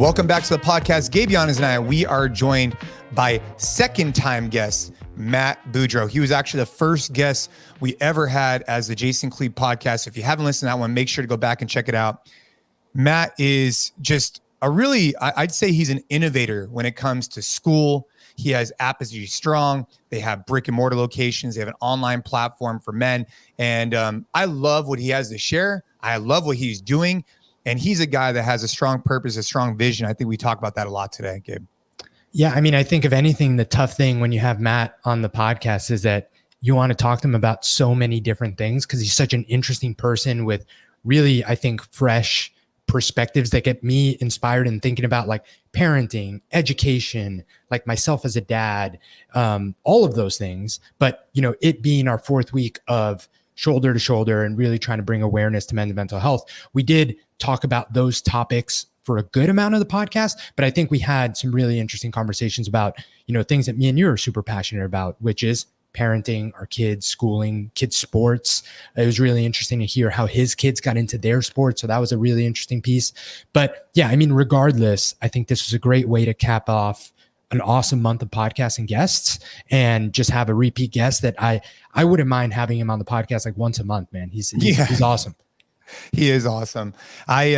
Welcome back to the podcast. Gabe Yanez and I, we are joined by second-time guest, Matt Beaudreau. He was actually the first guest we ever had as the Jason Khalipa Podcast. If you haven't listened to that one, make sure to go back and check it out. Matt is just a really, I'd say he's an innovator when it comes to school. He has Apogee Strong. They have brick and mortar locations. They have an online platform for men. And I love what he has to share. I love what he's doing. And he's a guy that has a strong purpose, a strong vision. I think we talk about that a lot today, Gabe. Yeah. I mean, I think if anything, the tough thing when you have Matt on the podcast is that you want to talk to him about so many different things because he's such an interesting person with really, I think, fresh perspectives that get me inspired and thinking about like parenting, education, like myself as a dad, all of those things. But, you know, it being our fourth week of shoulder to shoulder and really trying to bring awareness to men's mental health, we did talk about those topics for a good amount of the podcast, but I think we had some really interesting conversations about, you know, things that me and you are super passionate about, which is parenting, our kids, schooling, kids sports. It was really interesting to hear how his kids got into their sports. So that was a really interesting piece. But yeah, I mean, regardless, I think this was a great way to cap off an awesome month of podcasts and guests and just have a repeat guest that I wouldn't mind having him on the podcast like once a month, man. He's awesome. He is awesome. We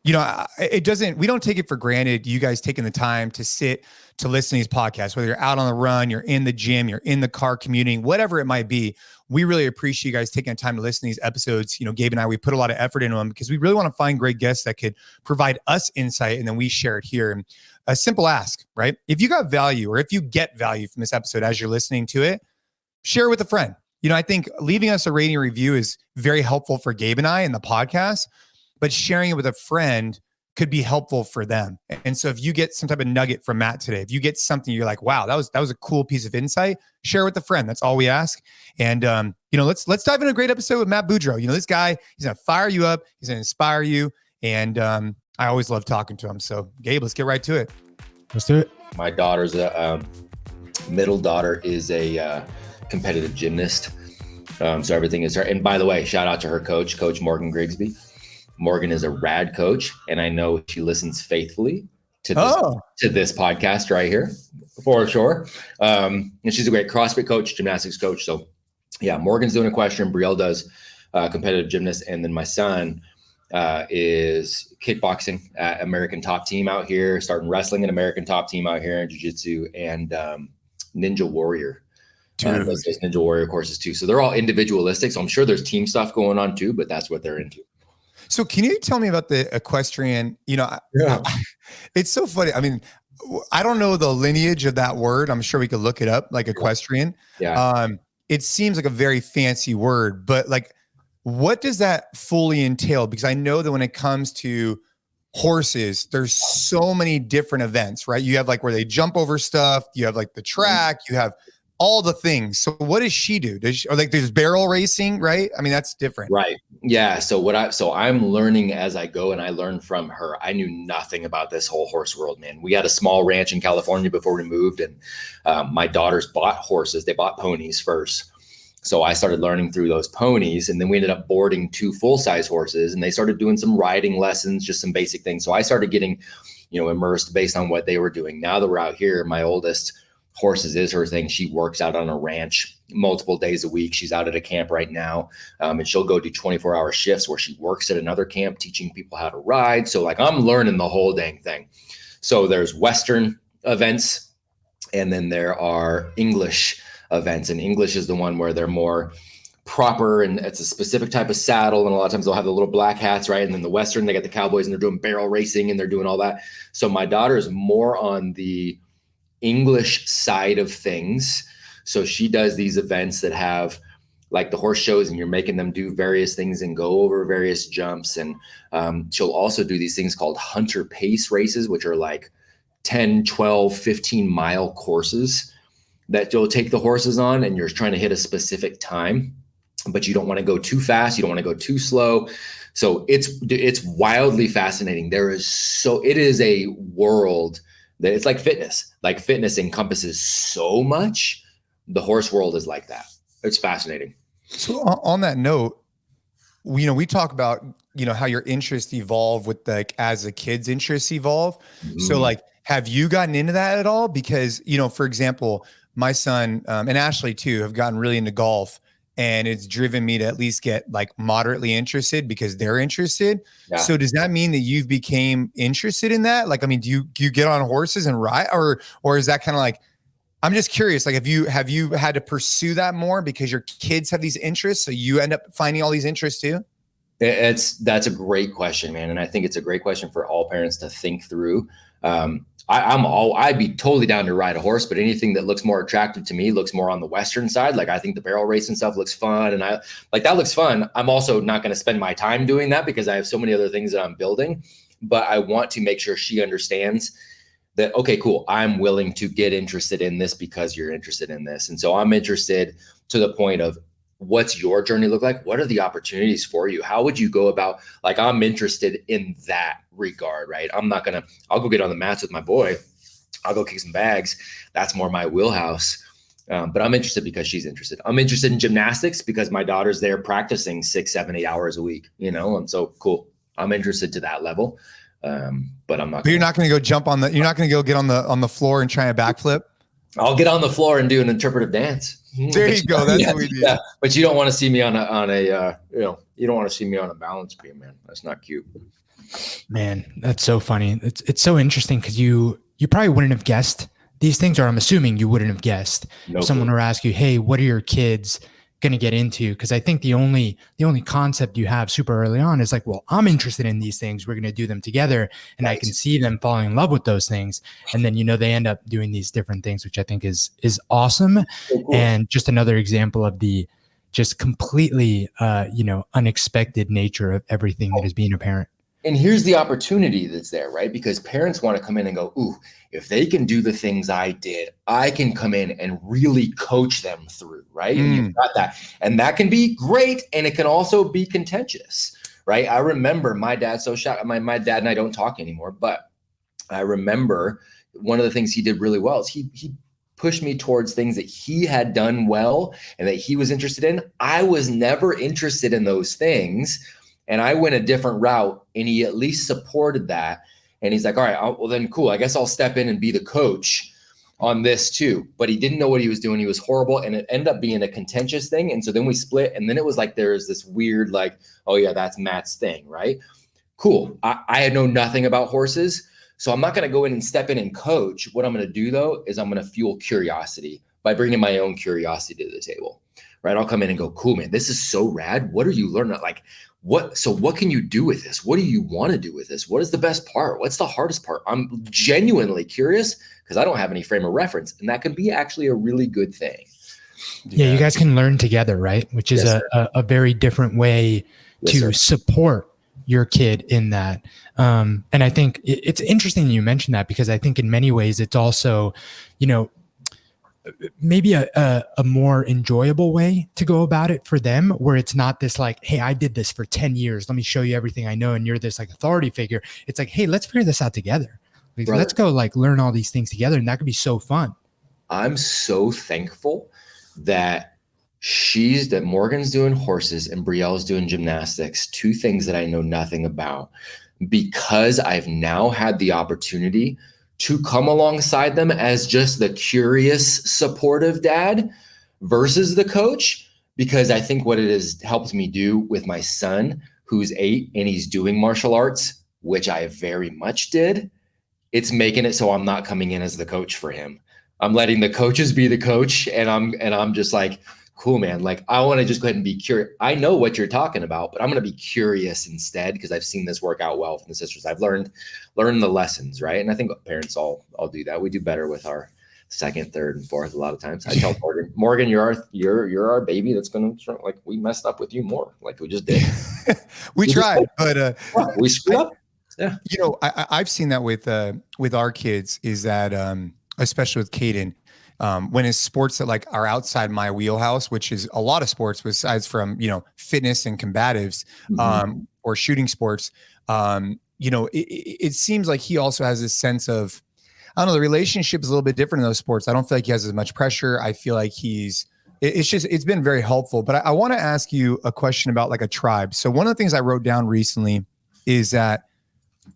don't take it for granted, you guys taking the time to sit to listen to these podcasts, whether you're out on the run, you're in the gym, you're in the car commuting, whatever it might be. We really appreciate you guys taking the time to listen to these episodes. You know, Gabe and I, we put a lot of effort into them because we really want to find great guests that could provide us insight, and then we share it here. And a simple ask, right? If you got value or if you get value from this episode as you're listening to it, share it with a friend. You know, I think leaving us a rating review is very helpful for Gabe and I in the podcast, but sharing it with a friend could be helpful for them. And so if you get some type of nugget from Matt today, if you get something you're like, wow, that was a cool piece of insight, share it with a friend. That's all we ask. And, let's dive into a great episode with Matt Beaudreau. You know, this guy, he's going to fire you up. He's going to inspire you. And I always love talking to him. So Gabe, let's get right to it. Let's do it. My daughter's middle daughter is a competitive gymnast. So everything is her. And by the way, shout out to her coach, Coach Morgan Grigsby. Morgan is a rad coach, and I know she listens faithfully to this podcast right here, for sure. And she's a great CrossFit coach, gymnastics coach. So yeah, Morgan's doing equestrian. Brielle does competitive gymnast. And then my son is kickboxing at American Top Team out here, starting wrestling at American Top Team out here, and Jiu-Jitsu and Ninja Warrior. Those Ninja Warrior courses too. So they're all individualistic. So I'm sure there's team stuff going on too, but that's what they're into. So can you tell me about the equestrian? You know, it's so funny. I mean, I don't know the lineage of that word. I'm sure we could look it up, like equestrian. Yeah. It seems like a very fancy word, but like, what does that fully entail? Because I know that when it comes to horses, there's so many different events, right? You have like where they jump over stuff. You have like the track. You have all the things. So what does she do? Or like there's barrel racing, right? I mean, that's different. Right. Yeah. So I'm learning as I go, and I learned from her. I knew nothing about this whole horse world, man. We had a small ranch in California before we moved, and my daughters bought horses. They bought ponies first. So I started learning through those ponies, and then we ended up boarding 2 full-size horses, and they started doing some riding lessons, just some basic things. So I started getting, immersed based on what they were doing. Now that we're out here, my oldest, horses is her thing. She works out on a ranch multiple days a week. She's out at a camp right now. And she'll go do 24-hour shifts where she works at another camp teaching people how to ride. So like I'm learning the whole dang thing. So there's Western events, and then there are English events. And English is the one where they're more proper, and it's a specific type of saddle. And a lot of times they'll have the little black hats, right? And then the Western, they got the cowboys and they're doing barrel racing and they're doing all that. So my daughter is more on the English side of things. So she does these events that have like the horse shows, and you're making them do various things and go over various jumps. And she'll also do these things called hunter pace races, which are like 10, 12, 15 mile courses that you'll take the horses on, and you're trying to hit a specific time, but you don't want to go too fast. You don't want to go too slow. So it's wildly fascinating. It is a world that it's like fitness. Like fitness encompasses so much. The horse world is like that. It's fascinating. So on that note, we talk about, how your interests evolve with as the kids' interests evolve. So like, have you gotten into that at all? Because, for example, my son, and Ashley too, have gotten really into golf, and it's driven me to at least get like moderately interested because they're interested. Yeah. So does that mean that you've became interested in that? Like, I mean, do you get on horses and ride, or is that kind of like, I'm just curious, like, have you had to pursue that more because your kids have these interests, so you end up finding all these interests too? That's a great question, man. And I think it's a great question for all parents to think through. I'd be totally down to ride a horse, but anything that looks more attractive to me looks more on the Western side. Like, I think the barrel racing stuff looks fun, and I like that looks fun. I'm also not going to spend my time doing that because I have so many other things that I'm building, but I want to make sure she understands that, okay, cool, I'm willing to get interested in this because you're interested in this. And so I'm interested to the point of, what's your journey look like? What are the opportunities for you? How would you go about, like, I'm interested in that regard, right? I'll go get on the mats with my boy. I'll go kick some bags. That's more my wheelhouse. But I'm interested because she's interested. I'm interested in gymnastics because my daughter's there practicing 6, 7, 8 hours a week, and so cool. I'm interested to that level. But I'm not. But you're not going to go jump on you're not going to go get on the floor and try a backflip. I'll get on the floor and do an interpretive dance. There you go. That's what we do. Yeah, but you don't want to see me on a you don't want to see me on a balance beam, man. That's not cute. Man, that's so funny. It's so interesting because you probably wouldn't have guessed these things, or I'm assuming you wouldn't have guessed. If someone were to ask you, hey, what are your kids going to get into? Because I think the only concept you have super early on is like, well, I'm interested in these things, we're going to do them together, and right. I can see them falling in love with those things, and then they end up doing these different things, which I think is awesome. So cool. And just another example of the just completely unexpected nature of everything that is being a parent. And here's the opportunity that's there, right? Because parents want to come in and go, ooh, if they can do the things I did, I can come in and really coach them through, right? And you've got that. And that can be great. And it can also be contentious, right? I remember my dad, my dad and I don't talk anymore, but I remember one of the things he did really well is he pushed me towards things that he had done well and that he was interested in. I was never interested in those things. And I went a different route, and he at least supported that. And he's like, all right, well then cool. I guess I'll step in and be the coach on this too. But he didn't know what he was doing. He was horrible. And it ended up being a contentious thing. And so then we split. And then it was like, there's this weird, like, oh yeah, that's Matt's thing, right? Cool. I know nothing about horses. So I'm not going to go in and step in and coach. What I'm going to do though, is I'm going to fuel curiosity by bringing my own curiosity to the table, right? I'll come in and go, cool, man, this is so rad. What are you learning? Like, what can you do with this? What do you want to do with this? What is the best part? What's the hardest part? I'm genuinely curious because I don't have any frame of reference, and that can be actually a really good thing. Yeah, you guys can learn together, right? Which is a very different way to support your kid in that. And I think it's interesting you mentioned that, because I think in many ways it's also, maybe a more enjoyable way to go about it for them, where it's not this like, hey, I did this for 10 years. Let me show you everything I know. And you're this like authority figure. It's like, hey, let's figure this out together. Like, let's go like learn all these things together. And that could be so fun. I'm so thankful that Morgan's doing horses and Brielle's doing gymnastics, two things that I know nothing about, because I've now had the opportunity to come alongside them as just the curious, supportive dad versus the coach. Because I think what it has helped me do with my son, who's 8 and he's doing martial arts, which I very much did, it's making it so I'm not coming in as the coach for him. I'm letting the coaches be the coach, and I'm just like, cool, man. Like, I want to just go ahead and be curious. I know what you're talking about, but I'm going to be curious instead, because I've seen this work out well from the sisters. I've learned the lessons, right? And I think parents all do that. We do better with our second, third, and fourth a lot of times. I tell Morgan, you're our baby. That's going to, like, we messed up with you more, like we just did. we tried, but we screwed up. Yeah. I've seen that with our kids, is that especially with Caden. When it's sports that like are outside my wheelhouse, which is a lot of sports besides from, fitness and combatives, or shooting sports, it seems like he also has this sense of, I don't know, the relationship is a little bit different in those sports. I don't feel like he has as much pressure. I feel like he's it's been very helpful. But I want to ask you a question about like a tribe. So one of the things I wrote down recently is that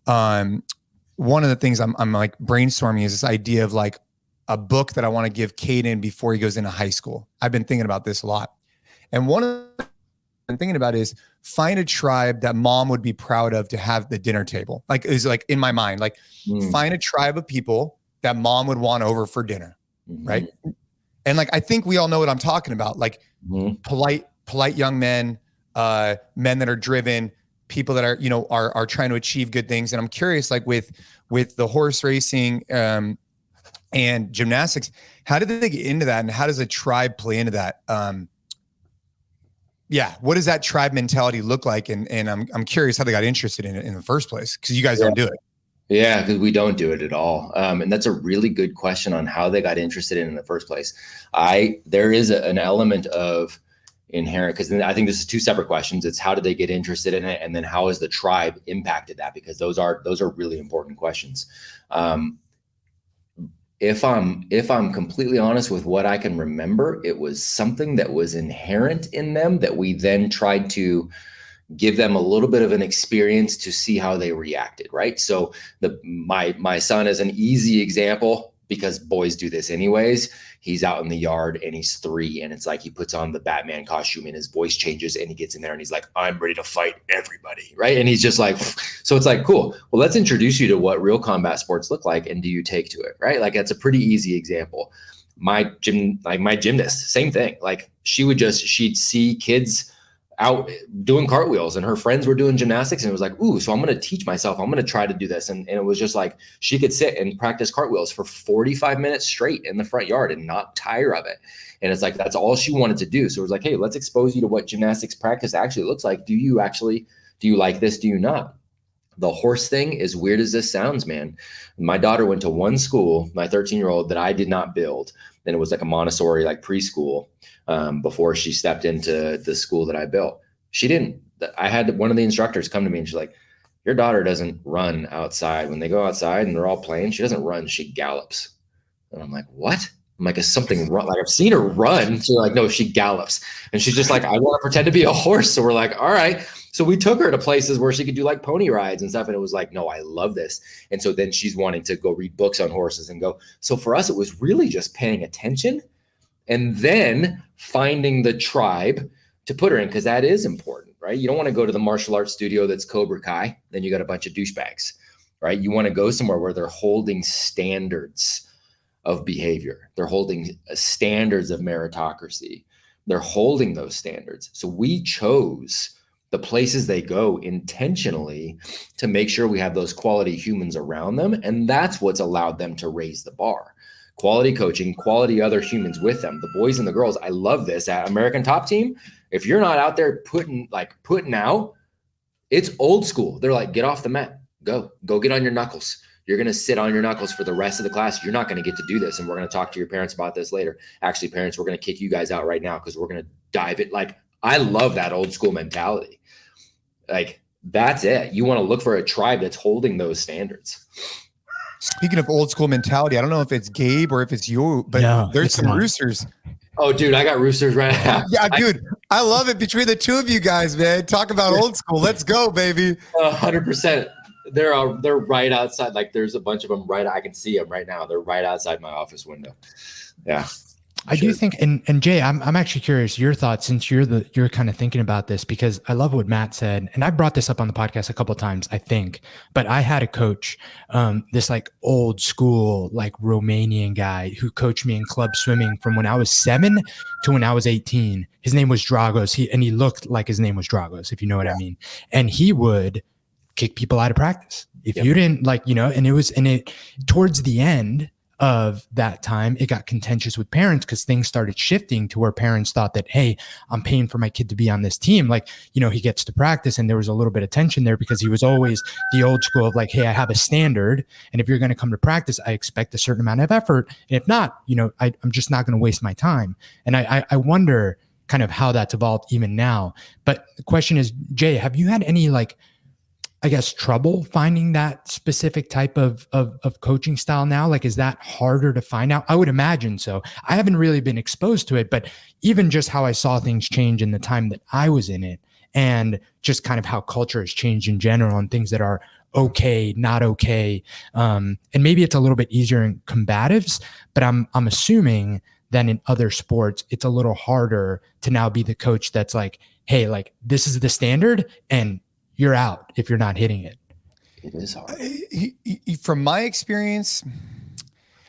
one of the things I'm like brainstorming is this idea of like a book that I want to give Caden before he goes into high school. I've been thinking about this a lot. And one of the I'm thinking about is find a tribe that mom would be proud of to have the dinner table. Like is like in my mind, like find a tribe of people that mom would want over for dinner. Right. And like, I think we all know what I'm talking about. Like polite young men, men that are driven, people that are, are trying to achieve good things. And I'm curious, like with the horse racing, and gymnastics, how did they get into that? And how does a tribe play into that? What does that tribe mentality look like? And I'm curious how they got interested in it in the first place, because you guys don't do it. Yeah, because we don't do it at all. And that's a really good question on how they got interested in the first place. There is an element of inherent, because I think this is two separate questions. It's how did they get interested in it? And then how has the tribe impacted that? Because those are really important questions. If I'm completely honest with what I can remember, it was something that was inherent in them that we then tried to give them a little bit of an experience to see how they reacted, right? So my son is an easy example because boys do this anyways. He's out in the yard and he's 3, and it's like he puts on the Batman costume and his voice changes and he gets in there and he's like, I'm ready to fight everybody, right? And he's just like, so it's like, cool. Well, let's introduce you to what real combat sports look like, and do you take to it, right? Like that's a pretty easy example. My gymnast, same thing. Like she'd see kids out doing cartwheels and her friends were doing gymnastics, and it was like, ooh, so I'm going to teach myself. I'm going to try to do this. And it was just like, she could sit and practice cartwheels for 45 minutes straight in the front yard and not tire of it. And it's like, that's all she wanted to do. So it was like, hey, let's expose you to what gymnastics practice actually looks like. Do you like this? Do you not? The horse thing, as weird as this sounds, man, my daughter went to one school, my 13-year-old, that I did not build. And it was like a Montessori, like preschool, before she stepped into the school that I built. She didn't. I had one of the instructors come to me and she's like, your daughter doesn't run outside. When they go outside and they're all playing, she doesn't run, she gallops. And I'm like, what? I'm like, is something wrong? Like, I've seen her run. She's like, no, she gallops. And she's just like, I want to pretend to be a horse. So we're like, all right. So we took her to places where she could do like pony rides and stuff. And it was like, no, I love this. And so then she's wanting to go read books on horses and go. So for us, it was really just paying attention and then finding the tribe to put her in, because that is important, right? You don't want to go to the martial arts studio that's Cobra Kai. Then you got a bunch of douchebags, right? You want to go somewhere where they're holding standards of behavior. They're holding standards of meritocracy. They're holding those standards. So we chose the places they go intentionally to make sure we have those quality humans around them. And that's what's allowed them to raise the bar. Quality coaching, quality other humans with them, the boys and the girls. I love this at American Top Team. If you're not out there putting out, it's old school. They're like, get off the mat, go get on your knuckles. You're going to sit on your knuckles for the rest of the class. You're not going to get to do this. And we're going to talk to your parents about this later. Actually, parents, we're going to kick you guys out right now because we're going to dive it. Like, I love that old school mentality. Like, that's it. You want to look for a tribe that's holding those standards. Speaking of old school mentality, I don't know if it's Gabe or if it's you, but there's some roosters. Oh, dude, I got roosters right now. Yeah, dude, I love it between the two of you guys, man. Talk about old school. Let's go, baby. 100%. They're right outside. Like, there's a bunch of them right. I can see them right now. They're right outside my office window. Yeah. I do think, and Jay, I'm actually curious your thoughts, since you're kind of thinking about this, because I love what Matt said, and I brought this up on the podcast a couple of times, I think. But I had a coach, this like old school, like Romanian guy who coached me in club swimming from when I was 7 to when I was 18. His name was Dragos. He looked like his name was Dragos, if you know what I mean. And he would kick people out of practice if you didn't and towards the end of that time, it got contentious with parents because things started shifting to where parents thought that, hey, I'm paying for my kid to be on this team. Like, he gets to practice, and there was a little bit of tension there because he was always the old school of like, hey, I have a standard. And if you're going to come to practice, I expect a certain amount of effort. And if not, I'm just not going to waste my time. And I wonder kind of how that's evolved even now. But the question is, Jay, have you had any like I guess, trouble finding that specific type of coaching style now? Like, is that harder to find out? I would imagine so. I haven't really been exposed to it, but even just how I saw things change in the time that I was in it, and just kind of how culture has changed in general, and things that are okay, not okay. And maybe it's a little bit easier in combatives, but I'm assuming that in other sports, it's a little harder to now be the coach that's like, hey, like, this is the standard, and you're out if you're not hitting it. It is hard. From my experience,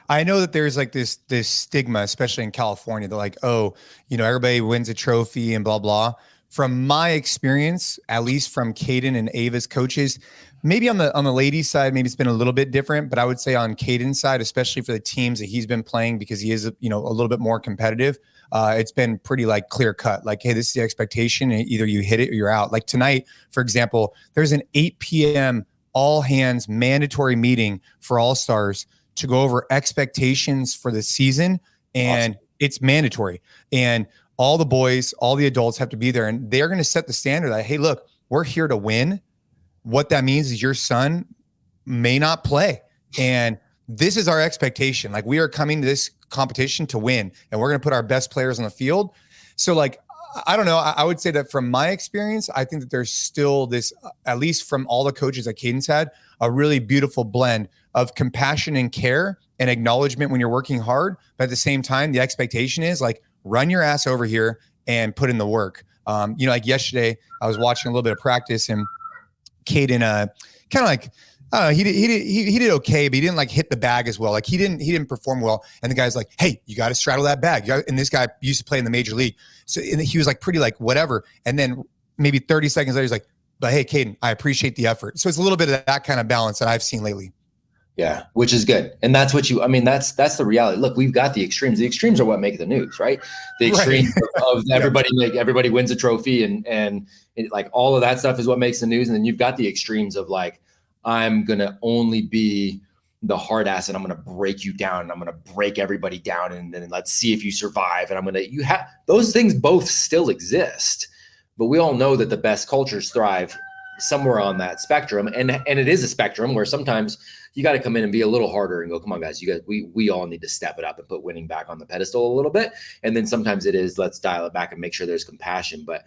I know that there's like this stigma, especially in California. They're like, oh, everybody wins a trophy and blah, blah. From my experience, at least from Caden and Ava's coaches, maybe on the ladies' side, maybe it's been a little bit different, but I would say on Caden's side, especially for the teams that he's been playing, because he is, a little bit more competitive. It's been pretty like clear cut, like, hey, this is the expectation, and either you hit it or you're out. Like tonight, for example, there's an 8 p.m. all hands mandatory meeting for all stars to go over expectations for the season. And awesome. It's mandatory. And all the boys, all the adults have to be there, and they're going to set the standard that, hey, look, we're here to win. What that means is your son may not play. And this is our expectation. Like, we are coming to this competition to win, and we're going to put our best players on the field. So like, I don't know. I would say that from my experience, I think that there's still this, at least from all the coaches that Caden's had, a really beautiful blend of compassion and care and acknowledgement when you're working hard. But at the same time, the expectation is like, run your ass over here and put in the work. Like yesterday, I was watching a little bit of practice, and Caden, kind of like, I don't know, he did okay, but he didn't like hit the bag as well. Like he didn't perform well. And the guy's like, hey, you got to straddle that bag. And this guy used to play in the major league. So he was like pretty like whatever. And then maybe 30 seconds later, he's like, but hey, Caden, I appreciate the effort. So it's a little bit of that kind of balance that I've seen lately. Yeah, which is good. And that's what that's the reality. Look, we've got the extremes. The extremes are what make the news, right? The extremes of everybody wins a trophy and like all of that stuff is what makes the news. And then you've got the extremes of like, I'm going to only be the hard ass, and I'm going to break you down, and I'm going to break everybody down, and then let's see if you survive. And you have those things both still exist, but we all know that the best cultures thrive somewhere on that spectrum. And it is a spectrum where sometimes you got to come in and be a little harder and go, come on, guys, we all need to step it up and put winning back on the pedestal a little bit. And then sometimes it is, let's dial it back and make sure there's compassion. But,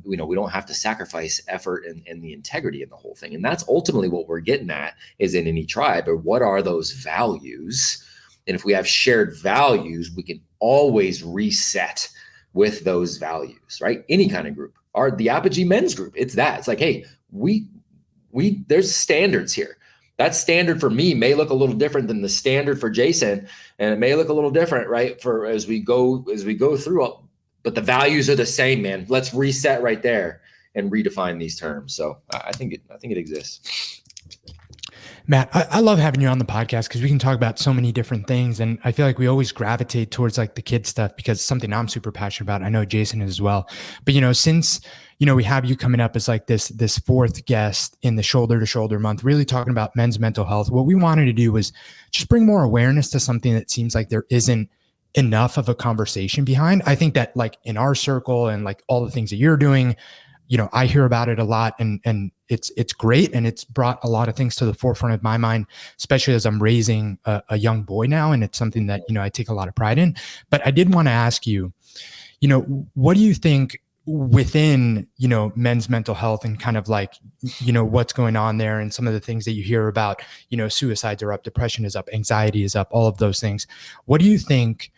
we don't have to sacrifice effort and the integrity in the whole thing. And that's ultimately what we're getting at is in any tribe, or what are those values? And if we have shared values, we can always reset with those values, right? Any kind of group, or the Apogee men's group. It's like, hey, there's standards here. That standard for me may look a little different than the standard for Jason, and it may look a little different, right? For as we go through, but the values are the same, man. Let's reset right there and redefine these terms. So I think it exists. Matt, I love having you on the podcast because we can talk about so many different things. And I feel like we always gravitate towards like the kid stuff because it's something I'm super passionate about. I know Jason is as well. But, since, we have you coming up as like this fourth guest in the Shoulder to Shoulder month, really talking about men's mental health, what we wanted to do was just bring more awareness to something that seems like there isn't enough of a conversation behind. I think that like in our circle and like all the things that you're doing, I hear about it a lot, and it's great. And it's brought a lot of things to the forefront of my mind, especially as I'm raising a young boy now. And it's something that, I take a lot of pride in. But I did want to ask you, what do you think within, men's mental health and kind of like, what's going on there and some of the things that you hear about, suicides are up, depression is up, anxiety is up, all of those things. What do you think,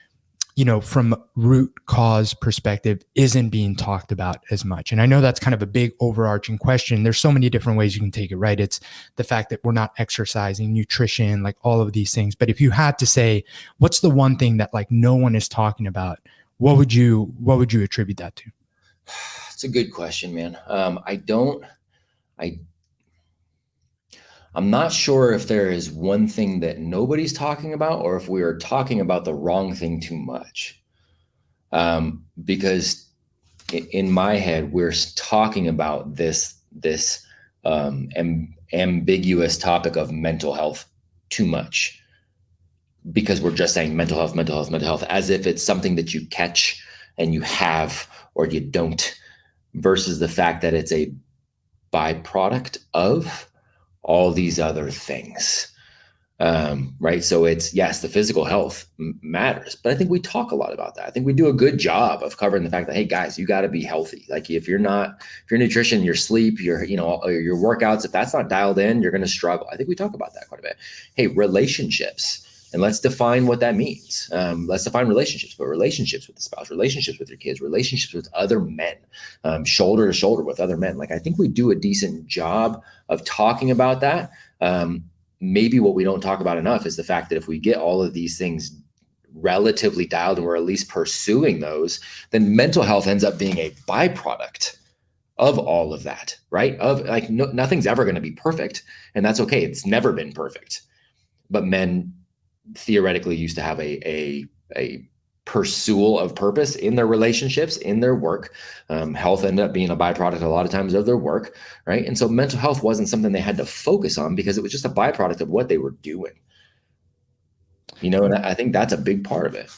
from root cause perspective isn't being talked about as much? And I know that's kind of a big overarching question. There's so many different ways you can take it, right? It's the fact that we're not exercising, nutrition, like all of these things. But if you had to say, what's the one thing that like no one is talking about, what would you attribute that to? It's a good question, man. I'm not sure if there is one thing that nobody's talking about or if we are talking about the wrong thing too much. Because in my head, we're talking about this ambiguous topic of mental health too much, because we're just saying mental health, as if it's something that you catch and you have or you don't, versus the fact that it's a byproduct of all these other things. Right. So it's, yes, the physical health matters, but I think we talk a lot about that. I think we do a good job of covering the fact that, hey guys, you got to be healthy. Like if your nutrition, your sleep, your workouts, if that's not dialed in, you're going to struggle. I think we talk about that quite a bit. Hey, relationships, and let's define what that means. Let's define relationships, but relationships with the spouse, relationships with your kids, relationships with other men, shoulder to shoulder with other men. Like I think we do a decent job of talking about that. Maybe what we don't talk about enough is the fact that if we get all of these things relatively dialed and we're at least pursuing those, then mental health ends up being a byproduct of all of that, right? Of like, nothing's ever going to be perfect, and that's okay. It's never been perfect, but men theoretically used to have a pursuit of purpose in their relationships, in their work. Health ended up being a byproduct a lot of times of their work, right? And so mental health wasn't something they had to focus on because it was just a byproduct of what they were doing. And I think that's a big part of it.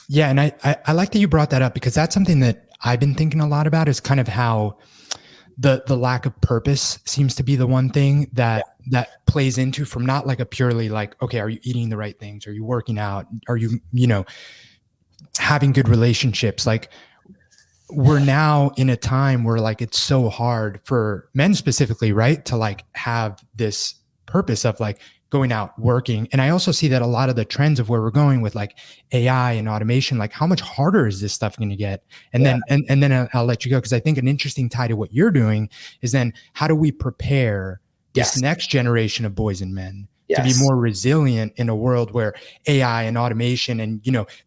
Yeah. And I like that you brought that up, because that's something that I've been thinking a lot about, is kind of how the lack of purpose seems to be the one thing that plays into, from not like a purely like, okay, are you eating the right things? Are you working out? Are you, having good relationships? Like, we're now in a time where like it's so hard for men specifically, right, to like have this purpose of like going out working. And I also see that a lot of the trends of where we're going with like AI and automation, like how much harder is this stuff going to get? And then and then I'll let you go, because I think an interesting tie to what you're doing is then how do we prepare this next generation of boys and men to be more resilient in a world where AI and automation and,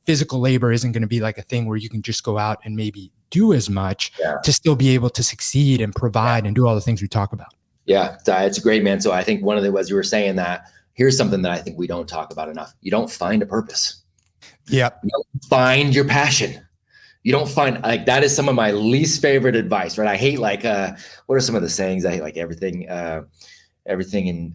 physical labor isn't going to be like a thing where you can just go out and maybe do as much to still be able to succeed and provide and do all the things we talk about. Yeah, it's great, man. So I think one of the ways you were saying that, here's something that I think we don't talk about enough. You don't find a purpose. Yeah. You don't find your passion. You don't find, like, that is some of my least favorite advice, right? I hate what are some of the sayings? I hate like everything in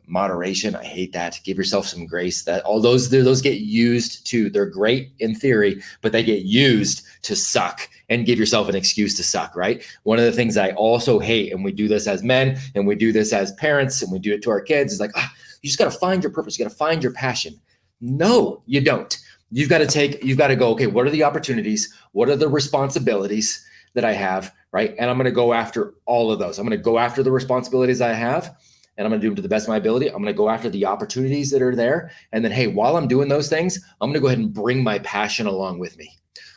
moderation. I hate that. Give yourself some grace. That all those get used to, they're great in theory, but they get used to suck and give yourself an excuse to suck, right? One of the things I also hate, and we do this as men and we do this as parents and we do it to our kids, is like, you just got to find your purpose. You got to find your passion. No, you don't. You've got to go, okay, what are the opportunities? What are the responsibilities that I have, right? And I'm going to go after all of those. I'm going to go after the responsibilities I have, and I'm going to do them to the best of my ability. I'm going to go after the opportunities that are there. And then, hey, while I'm doing those things, I'm going to go ahead and bring my passion along with me.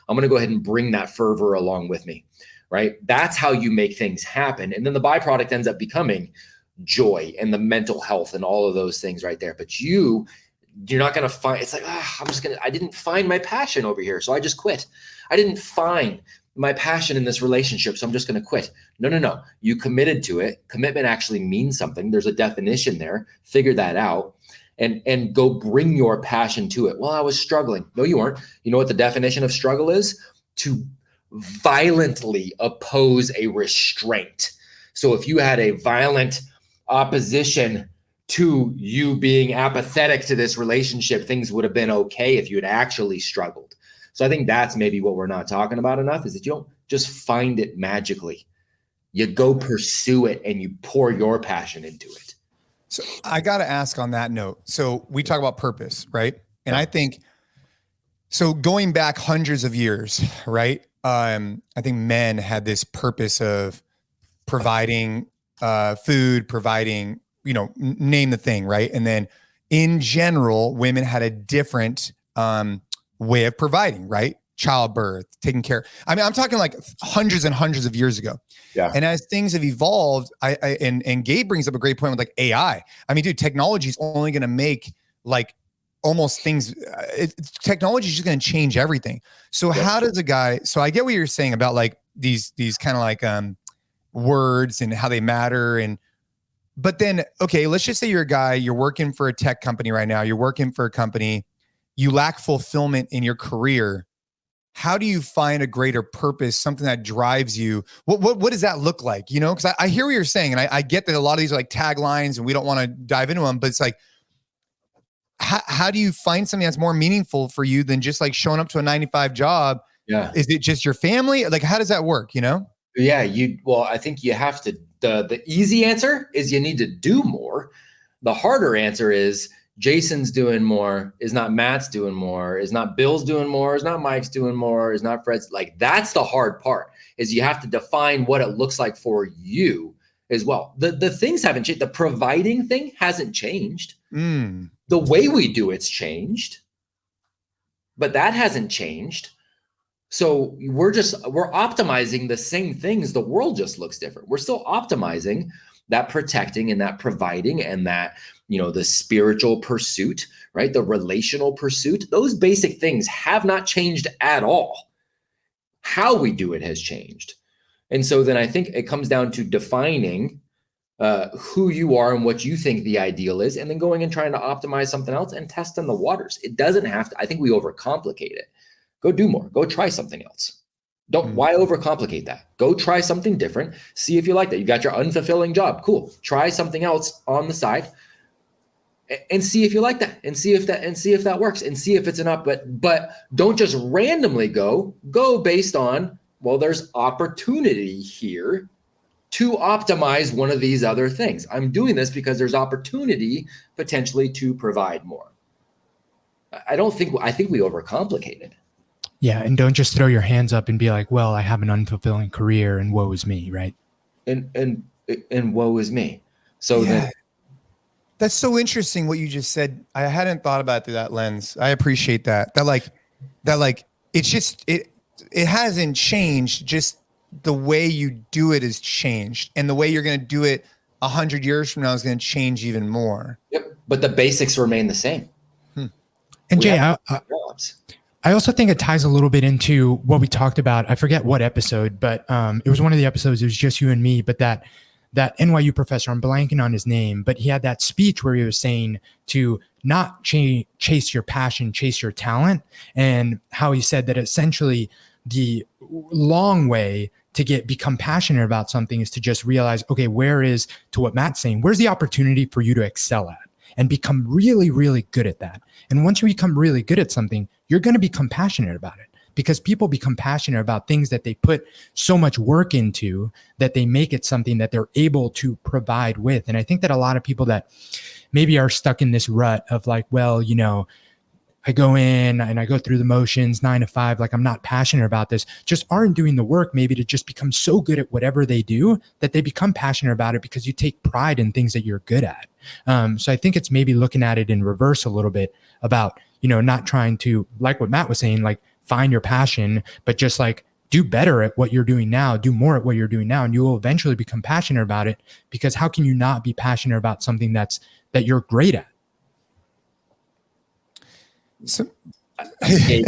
I'm going to go ahead and bring that fervor along with me, right? That's how you make things happen. And then the byproduct ends up becoming joy and the mental health and all of those things right there. But you're not going to find, it's like, I didn't find my passion over here, so I just quit. I didn't find my passion in this relationship, so I'm just going to quit. No. You committed to it. Commitment actually means something. There's a definition there. Figure that out and go bring your passion to it. Well, I was struggling. No, you weren't. You know what the definition of struggle is? To violently oppose a restraint. So if you had a violent opposition to you being apathetic to this relationship, things would have been okay if you had actually struggled. So I think that's maybe what we're not talking about enough, is that you don't just find it magically. You go pursue it and you pour your passion into it. So I got to ask on that note. So we talk about purpose, right? And I think, so going back hundreds of years, right? I think men had this purpose of providing food, providing, name the thing, right? And then in general, women had a different way of providing, right? Childbirth, taking care. I mean, I'm talking like hundreds and hundreds of years ago. Yeah. And as things have evolved, and Gabe brings up a great point with like AI. I mean, dude, technology is only going to make like almost things. Technology is just going to change everything. So how does a guy? So I get what you're saying about like these kind of like words and how they matter. But then, okay, let's just say you're a guy. You're working for a tech company right now. You're working for a company. You lack fulfillment in your career. How do you find a greater purpose, something that drives you? What does that look like? Because I hear what you're saying, and I get that a lot of these are like taglines and we don't want to dive into them, but it's like, how do you find something that's more meaningful for you than just like showing up to a 9-to-5 job? Yeah. Is it just your family? Like, how does that work? Yeah. I think you have to the easy answer is you need to do more. The harder answer is Jason's doing more, is not Matt's doing more, is not Bill's doing more, is not Mike's doing more, is not Fred's. Like, that's the hard part, is you have to define what it looks like for you as well. The things haven't changed. The providing thing hasn't changed. The way we do it's changed, but that hasn't changed. So we're optimizing the same things. The world just looks different. We're still optimizing that protecting and that providing and that, the spiritual pursuit, right? The relational pursuit. Those basic things have not changed at all. How we do it has changed. And so then I think it comes down to defining who you are and what you think the ideal is, and then going and trying to optimize something else and testing the waters. It doesn't have to, I think we overcomplicate it. Go do more, go try something else. Why overcomplicate that? Go try something different. See if you like that. You got your unfulfilling job. Cool. Try something else on the side and see if you like that, and see if that works, and see if it's enough. But don't just randomly go based on, well, there's opportunity here to optimize one of these other things. I'm doing this because there's opportunity potentially to provide more. I think we overcomplicate it. Yeah. And don't just throw your hands up and be like, well, I have an unfulfilling career and woe is me. Right. And woe is me. So then, that's so interesting what you just said. I hadn't thought about it through that lens. I appreciate that. That it's just, it hasn't changed. Just the way you do it has changed, and the way you're going to do it 100 years from now is going to change even more. Yep. But the basics remain the same. And Jay, I also think it ties a little bit into what we talked about. I forget what episode, but it was one of the episodes. It was just you and me, but that NYU professor, I'm blanking on his name, but he had that speech where he was saying to not chase your passion, chase your talent. And how he said that essentially the long way to become passionate about something is to just realize, okay, to what Matt's saying, where's the opportunity for you to excel at and become really, really good at that. And once you become really good at something, you're going to become passionate about it, because people become passionate about things that they put so much work into that they make it something that they're able to provide with. And I think that a lot of people that maybe are stuck in this rut of like, well, I go in and I go through the motions 9 to 5, like I'm not passionate about this, just aren't doing the work maybe to just become so good at whatever they do that they become passionate about it, because you take pride in things that you're good at. So I think it's maybe looking at it in reverse a little bit about, not trying to, like what Matt was saying, like find your passion, but just like do better at what you're doing now, do more at what you're doing now, and you will eventually become passionate about it, because how can you not be passionate about something that you're great at? So, Gabe,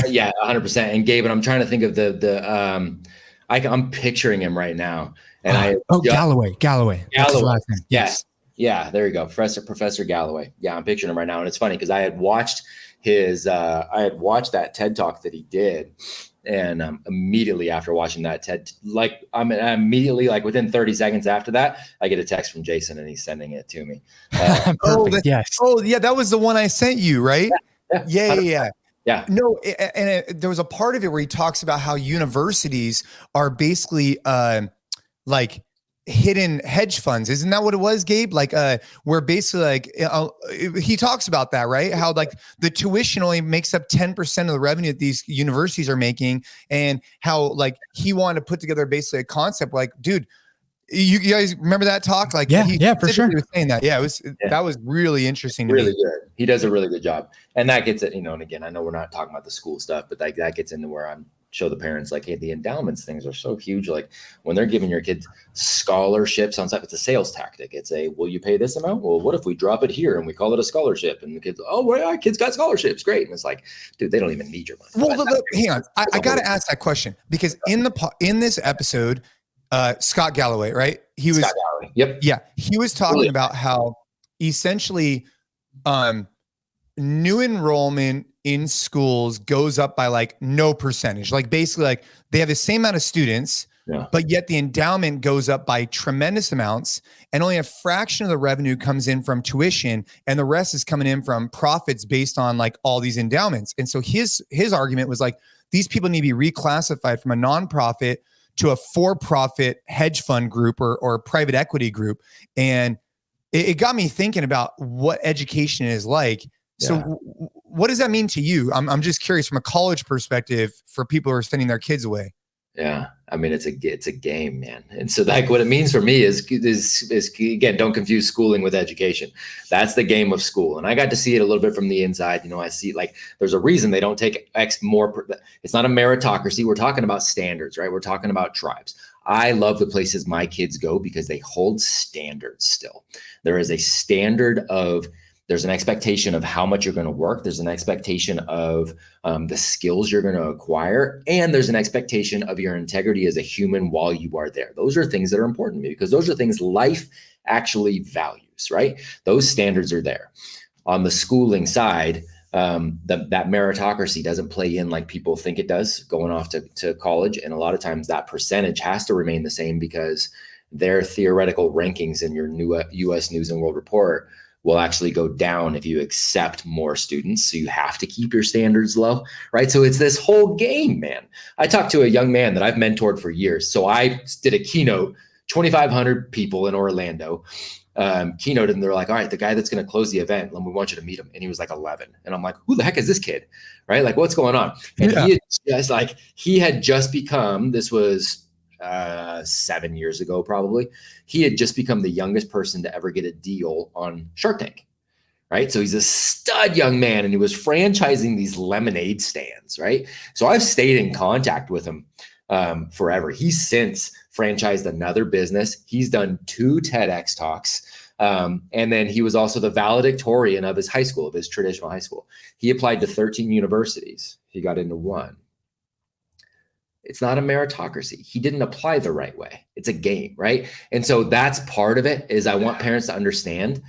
yeah, 100%. And Gabe, and I'm trying to think of I'm picturing him right now. And Galloway. That's his last name. Yes. Yeah, there you go. Professor Galloway. Yeah, I'm picturing him right now. And it's funny because I had watched that TED talk that he did. And immediately after watching that TED, immediately within 30 seconds after that, I get a text from Jason and he's sending it to me. Yes. Oh yeah. That was the one I sent you, right? Yeah. No, there was a part of it where he talks about how universities are basically like hidden hedge funds. Isn't that what it was, Gabe? Where basically he talks about that, right? How the tuition only makes up 10% of the revenue that these universities are making, and how he wanted to put together basically a concept dude, you guys remember that talk? Yeah, for sure. He was saying that. Yeah, that was really interesting. Really good. He does a really good job. And that gets it, and again, I know we're not talking about the school stuff, but that gets into where I'm show the parents hey, the endowments things are so huge. When they're giving your kids scholarships on stuff, it's a sales tactic. It's will you pay this amount? Well, what if we drop it here and we call it a scholarship? And the kids, our kids got scholarships. Great. And it's dude, they don't even need your money. Well, hang on. I got to ask that question, because in this episode, Scott Galloway, right? Scott Galloway. Yep. Yeah. He was talking about how essentially new enrollment in schools goes up by no percentage. Basically they have the same amount of students, but yet the endowment goes up by tremendous amounts, and only a fraction of the revenue comes in from tuition, and the rest is coming in from profits based on all these endowments. And so his argument was these people need to be reclassified from a nonprofit to a for-profit hedge fund group or private equity group. And it got me thinking about what education is like. So what does that mean to you? I'm just curious from a college perspective for people who are sending their kids away. Yeah. I mean, it's a game, man. And so like what it means for me is again, don't confuse schooling with education. That's the game of school. And I got to see it a little bit from the inside. You know, I see like, there's a reason they don't take X more. It's not a meritocracy. We're talking about standards, right? We're talking about tribes. I love the places my kids go because they hold standards still. There is a standard of, there's an expectation of how much you're going to work. There's an expectation of the skills you're going to acquire. And there's an expectation of your integrity as a human while you are there. Those are things that are important to me because those are things life actually values, right? Those standards are there. On the schooling side, that meritocracy doesn't play in like people think it does going off to college. And a lot of times that percentage has to remain the same because their theoretical rankings in your new US News and World Report will actually go down if you accept more students. So you have to keep your standards low, right? So it's this whole game, man. I talked to a young man that I've mentored for years. So I did a keynote, 2,500 people in Orlando, keynote, and they're like, all right, the guy that's going to close the event, we want you to meet him. And he was like 11. And I'm like, who the heck is this kid? Right? Like, what's going on? And he had just become, this was 7 years ago, probably. He had just become the youngest person to ever get a deal on Shark Tank, right? So he's a stud young man and he was franchising these lemonade stands, right? So I've stayed in contact with him forever. He's since franchised another business. He's done 2 TEDx talks. And then he was also the valedictorian of his high school, of his traditional high school. He applied to 13 universities. He got into 1. It's not a meritocracy. He didn't apply the right way. It's a game, right? And so that's part of it is I want parents to understand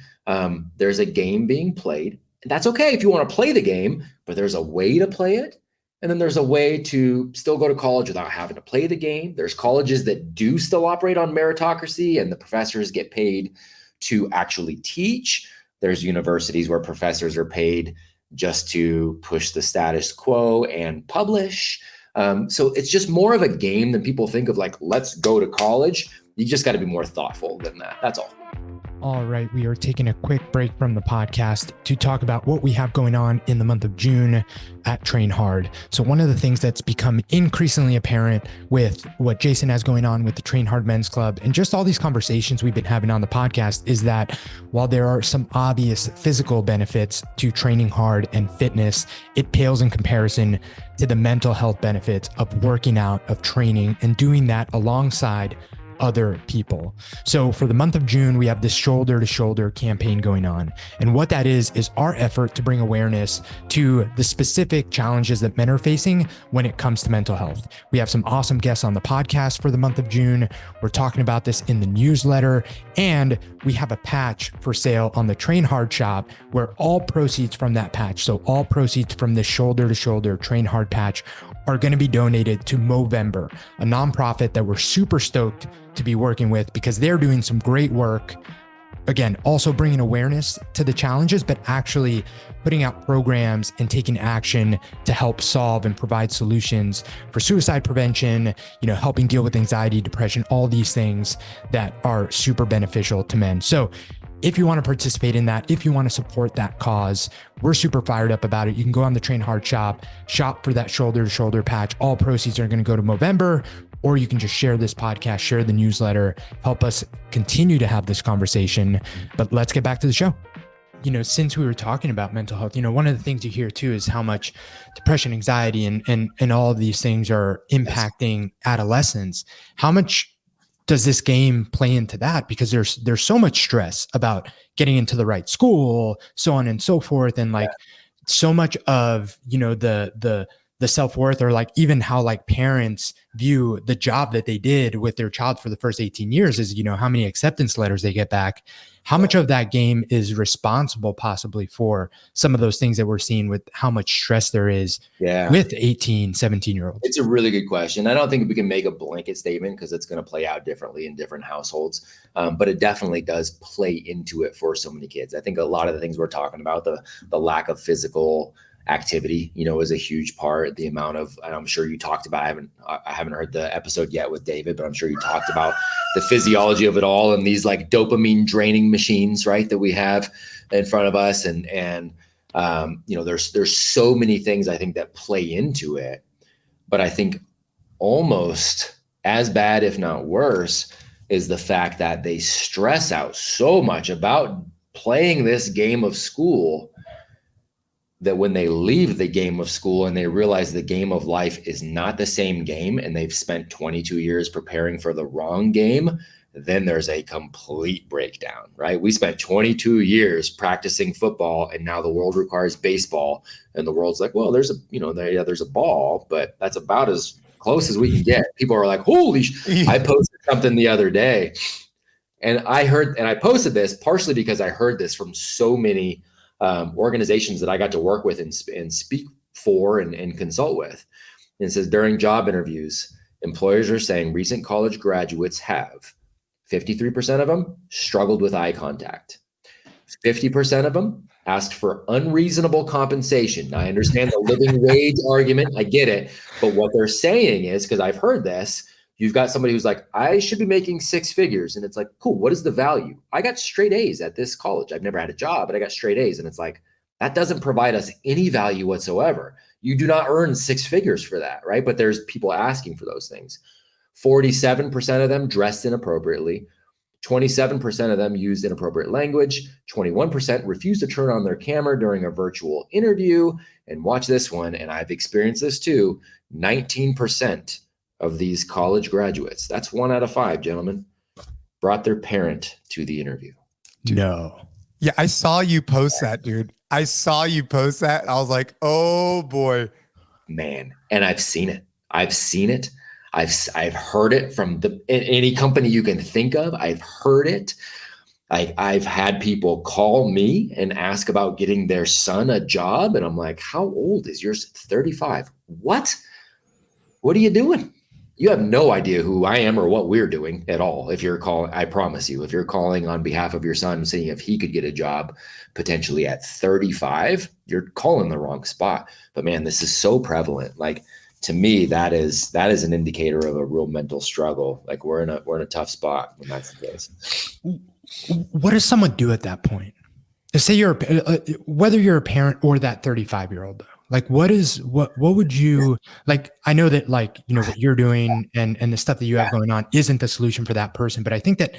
there's a game being played. And that's okay if you want to play the game, but there's a way to play it. And then there's a way to still go to college without having to play the game. There's colleges that do still operate on meritocracy and the professors get paid to actually teach. There's universities where professors are paid just to push the status quo and publish. So it's just more of a game than people think of like, let's go to college. You just got to be more thoughtful than that. That's all. All right. We are taking a quick break from the podcast to talk about what we have going on in the month of June at Train Hard. So one of the things that's become increasingly apparent with what Jason has going on with the Train Hard Men's Club and just all these conversations we've been having on the podcast is that while there are some obvious physical benefits to training hard and fitness, it pales in comparison to the mental health benefits of working out, of training, and doing that alongside other people. So for the month of June, we have this shoulder to shoulder campaign going on. And what that is our effort to bring awareness to the specific challenges that men are facing when it comes to mental health. We have some awesome guests on the podcast for the month of June. We're talking about this in the newsletter, and we have a patch for sale on the Train Hard shop where all proceeds from that patch, so all proceeds from the shoulder to shoulder Train Hard patch are going to be donated to Movember, a nonprofit that we're super stoked to be working with because they're doing some great work. Again, also bringing awareness to the challenges, but actually putting out programs and taking action to help solve and provide solutions for suicide prevention, helping deal with anxiety, depression, all these things that are super beneficial to men. So if you want to participate in that, if you want to support that cause, we're super fired up about it. You can go on the Train Hard shop for that shoulder to shoulder patch. All proceeds are going to go to Movember, or you can just share this podcast, share the newsletter, help us continue to have this conversation. But let's get back to the show. Since we were talking about mental health, one of the things you hear too is how much depression, anxiety, and all of these things are impacting adolescents. How much does this game play into that? Because there's so much stress about getting into the right school, so on and so forth. And so much of, the self-worth or even how parents view the job that they did with their child for the first 18 years is, how many acceptance letters they get back. How much of that game is responsible possibly for some of those things that we're seeing with how much stress there is with 18, 17-year-olds? It's a really good question. I don't think we can make a blanket statement because it's going to play out differently in different households. But it definitely does play into it for so many kids. I think a lot of the things we're talking about, the lack of physical activity, is a huge part. The amount of, and I'm sure you talked about, I haven't heard the episode yet with David, but I'm sure you talked about the physiology of it all and these like dopamine draining machines, right, that we have in front of us. And there's so many things I think that play into it, but I think almost as bad, if not worse, is the fact that they stress out so much about playing this game of school that when they leave the game of school and they realize the game of life is not the same game and they've spent 22 years preparing for the wrong game, then there's a complete breakdown, right? We spent 22 years practicing football and now the world requires baseball and the world's like, well, there's a ball, but that's about as close as we can get. People are like, holy I posted something the other day and I posted this partially because I heard this from so many organizations that I got to work with and speak for and consult with. And it says during job interviews, employers are saying recent college graduates have 53% of them struggled with eye contact. 50% of them asked for unreasonable compensation. Now, I understand the living wage argument. I get it. But what they're saying is, because I've heard this, you've got somebody who's like, I should be making six figures. And it's like, cool, what is the value? I got straight A's at this college. I've never had a job, but I got straight A's. And it's like, that doesn't provide us any value whatsoever. You do not earn six figures for that, right? But there's people asking for those things. 47% of them dressed inappropriately. 27% of them used inappropriate language. 21% refused to turn on their camera during a virtual interview. And watch this one, and I've experienced this too, 19% of these college graduates, that's 1 out of 5, gentlemen, brought their parent to the interview. No. Yeah, I saw you post that, dude. I saw you post that. I was like, oh boy. Man, and I've seen it. I've heard it from any company you can think of. I've heard it. I've had people call me and ask about getting their son a job. And I'm like, how old is yours? 35. What are you doing? You have no idea who I am or what we're doing at all. If you're calling, I promise you, if you're calling on behalf of your son, seeing if he could get a job potentially at 35, you're calling the wrong spot. But man, this is so prevalent. Like, to me, that is an indicator of a real mental struggle. Like we're in a tough spot when that's the case. What does someone do at that point? Say whether you're a parent or that 35-year-old, like what would you like? I know that what you're doing and the stuff that you have going on isn't the solution for that person. But I think that,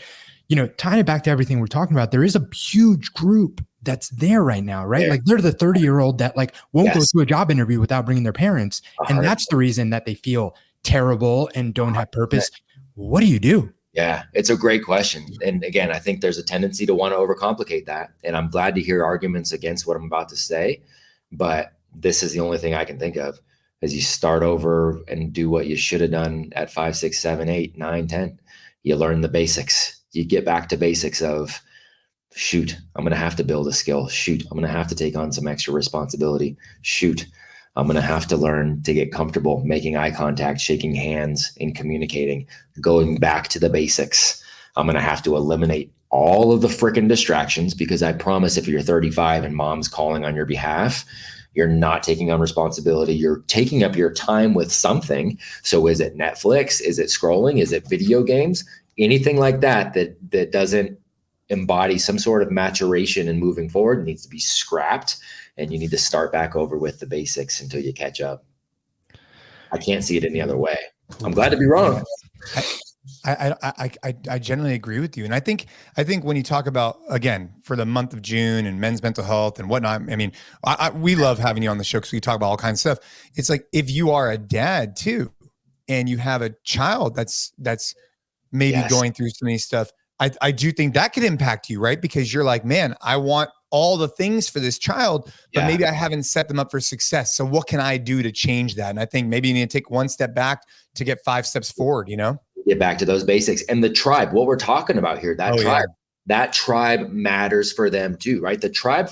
tying it back to everything we're talking about, there is a huge group that's there right now, right? Yeah. Like they're the 30-year-old that won't go to a job interview without bringing their parents. 100%. And that's the reason that they feel terrible and don't have purpose. What do you do? Yeah, it's a great question. And again, I think there's a tendency to want to overcomplicate that. And I'm glad to hear arguments against what I'm about to say, but this is the only thing I can think of is you start over and do what you should have done at 5, 6, 7, 8, 9, 10. You learn the basics. You get back to basics of, shoot, I'm going to have to build a skill. Shoot, I'm going to have to take on some extra responsibility. Shoot, I'm going to have to learn to get comfortable making eye contact, shaking hands, and communicating, going back to the basics. I'm going to have to eliminate all of the freaking distractions because I promise if you're 35 and mom's calling on your behalf, you're not taking on responsibility. You're taking up your time with something. So is it Netflix? Is it scrolling? Is it video games? Anything like that doesn't embody some sort of maturation and moving forward needs to be scrapped. And you need to start back over with the basics until you catch up. I can't see it any other way. I'm glad to be wrong. I generally agree with you. And I think when you talk about, again, for the month of June and men's mental health and whatnot, I mean, we love having you on the show because we talk about all kinds of stuff. It's like, if you are a dad too, and you have a child that's maybe going through some of these stuff, I do think that could impact you, right? Because you're like, man, I want all the things for this child, but maybe I haven't set them up for success. So what can I do to change that? And I think maybe you need to take one step back to get 5 steps forward, Get back to those basics. And the tribe, what we're talking about here, that tribe matters for them too, right? The tribe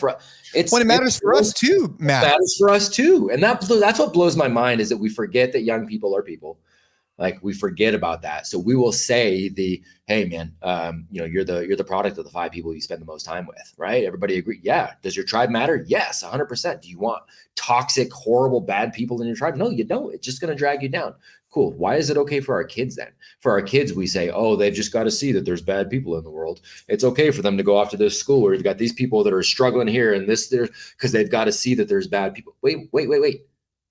it matters for us too, Matt. It matters for us too. And that's what blows my mind is that we forget that young people are people. Like we forget about that. So we will say hey man, you're the product of the 5 people you spend the most time with, right? Everybody agree. Yeah. Does your tribe matter? Yes. 100%. Do you want toxic, horrible, bad people in your tribe? No, you don't. It's just going to drag you down. Cool. Why is it okay for our kids then? For our kids, we say, oh, they've just got to see that there's bad people in the world. It's okay for them to go off to this school where you've got these people that are struggling here and this there, because they've got to see that there's bad people. Wait.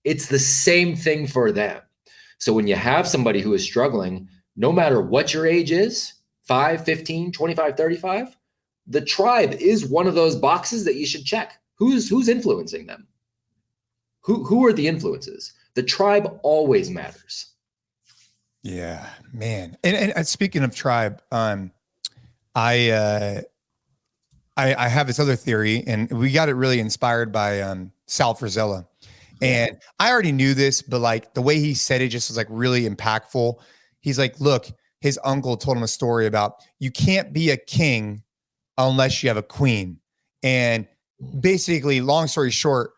It's the same thing for them. So when you have somebody who is struggling, no matter what your age is, 5, 15, 25, 35, the tribe is one of those boxes that you should check. Who's influencing them? Who are the influences? The tribe always matters. Yeah, man. And speaking of tribe, I have this other theory, and we got it really inspired by Sal Frizella. And I already knew this, but like the way he said it just was like really impactful. He's like, look, his uncle told him a story about you can't be a king unless you have a queen. And basically, long story short,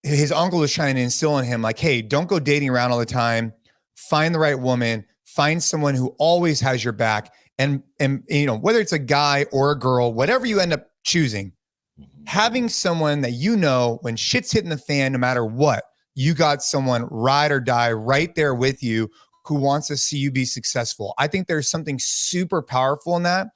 his uncle was trying to instill in him like, hey, don't go dating around all the time. Find the right woman, find someone who always has your back. And whether it's a guy or a girl, whatever you end up choosing, having someone that when shit's hitting the fan, no matter what, you got someone ride or die right there with you who wants to see you be successful. I think there's something super powerful in that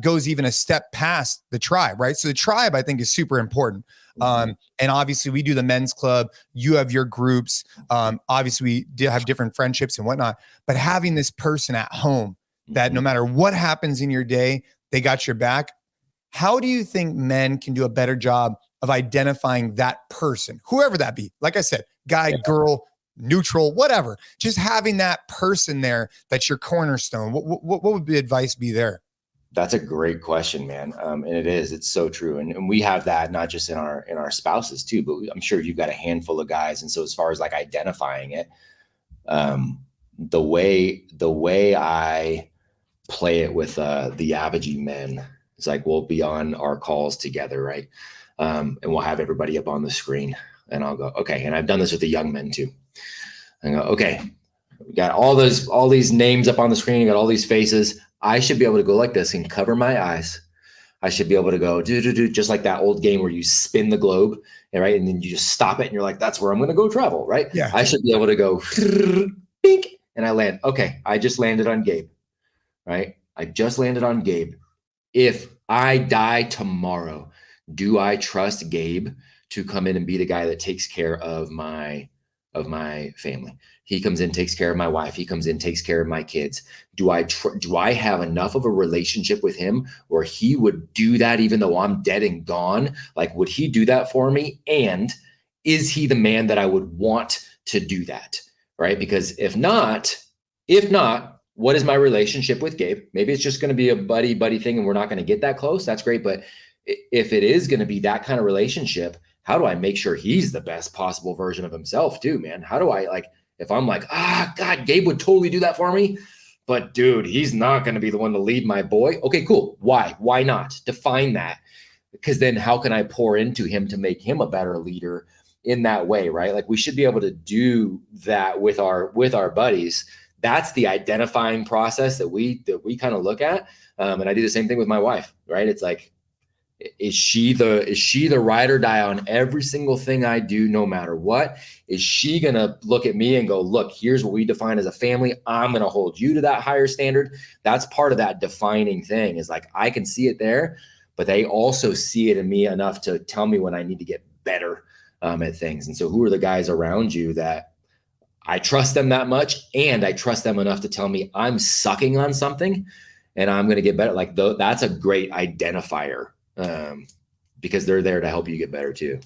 goes even a step past the tribe, right? So the tribe, I think, is super important. And obviously we do the men's club. You have your groups. Obviously we have different friendships and whatnot, but having this person at home that no matter what happens in your day, they got your back. How do you think men can do a better job of identifying that person, whoever that be? Like I said, guy, girl, neutral, whatever, just having that person there that's your cornerstone. What would the advice be there? That's a great question, man. And it's so true. And we have that not just in our spouses too, but I'm sure you've got a handful of guys. And so as far as like identifying it, the way I play it with the Avidgy men, it's like we'll be on our calls together, right? And we'll have everybody up on the screen, and I'll go, okay. And I've done this with the young men too. I go, okay, we got all these names up on the screen, you got all these faces. I should be able to go like this and cover my eyes. I should be able to go do just like that old game where you spin the globe, right? And then you just stop it, and you're like, that's where I'm going to go travel, right? Yeah. I should be able to go, bink, and I land. Okay, I just landed on Gabe, right? I just landed on Gabe. If I die tomorrow, do I trust Gabe to come in and be the guy that takes care of my family? He comes in, takes care of my wife. He comes in, takes care of my kids. Do I have enough of a relationship with him where he would do that even though I'm dead and gone? Like, would he do that for me? And is he the man that I would want to do that? Right? Because if not, what is my relationship with Gabe? Maybe it's just going to be a buddy thing and we're not going to get that close. That's great. But if it is going to be that kind of relationship, how do I make sure he's the best possible version of himself too, man? How do I, like, if I'm like, God, Gabe would totally do that for me, but dude, he's not going to be the one to lead my boy. Okay, cool. Why not? Define that. Because then how can I pour into him to make him a better leader in that way, right? Like, we should be able to do that with our buddies. That's the identifying process that we kind of look at. And I do the same thing with my wife, right? It's like, is she the ride or die on every single thing I do, no matter what? Is she going to look at me and go, look, here's what we define as a family. I'm going to hold you to that higher standard. That's part of that defining thing, is like, I can see it there, but they also see it in me enough to tell me when I need to get better at things. And so who are the guys around you that I trust them that much, and I trust them enough to tell me I'm sucking on something and I'm going to get better? Like, that's a great identifier, because they're there to help you get better too.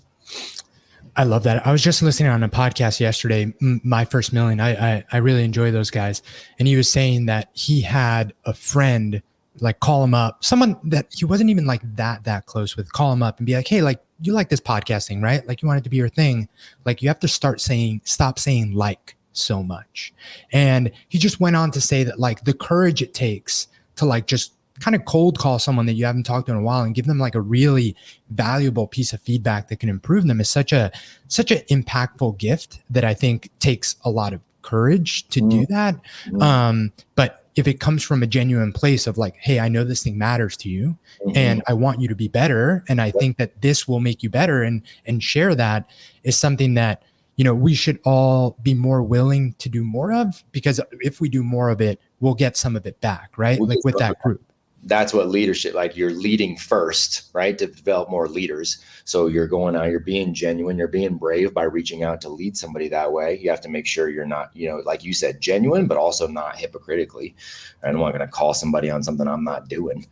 I love that. I was just listening on a podcast yesterday, My First Million. I really enjoy those guys. And he was saying that he had a friend like call him up, someone that he wasn't even like that close with, call him up and be like, hey, like, you like this podcasting, right? Like, you want it to be your thing. Like, you have to stop saying like so much. And he just went on to say that, like, the courage it takes to like just kind of cold call someone that you haven't talked to in a while and give them like a really valuable piece of feedback that can improve them is such an impactful gift that I think takes a lot of courage to do that. But if it comes from a genuine place of like, hey, I know this thing matters to you and I want you to be better. And I think that this will make you better, and share that is something that, we should all be more willing to do more of, because if we do more of it, we'll get some of it back, right? Like with that group. That's what leadership, like you're leading first, right? To develop more leaders. So you're going out, you're being genuine, you're being brave by reaching out to lead somebody that way. You have to make sure you're not, like you said, genuine, but also not hypocritically. I'm not going to call somebody on something I'm not doing.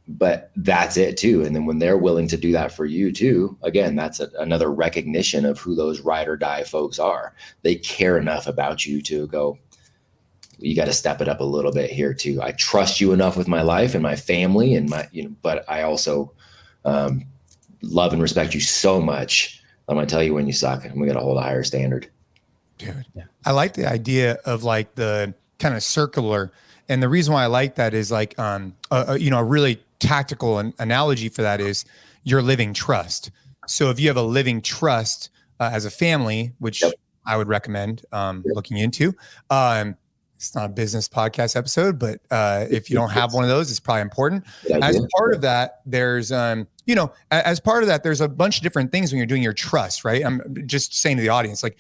But that's it too. And then when they're willing to do that for you too, again, that's another recognition of who those ride or die folks are. They care enough about you to go, you got to step it up a little bit here too. I trust you enough with my life and my family and my, but I also love and respect you so much. I'm going to tell you when you suck, and we got to hold a higher standard. Dude, I like the idea of like the kind of circular. And the reason why I like that is like, a really tactical analogy for that is your living trust. So if you have a living trust as a family, which I would recommend looking into, it's not a business podcast episode, but if you don't have one of those, it's probably important. As part of that, there's, as part of that, there's a bunch of different things when you're doing your trust, right? I'm just saying to the audience, like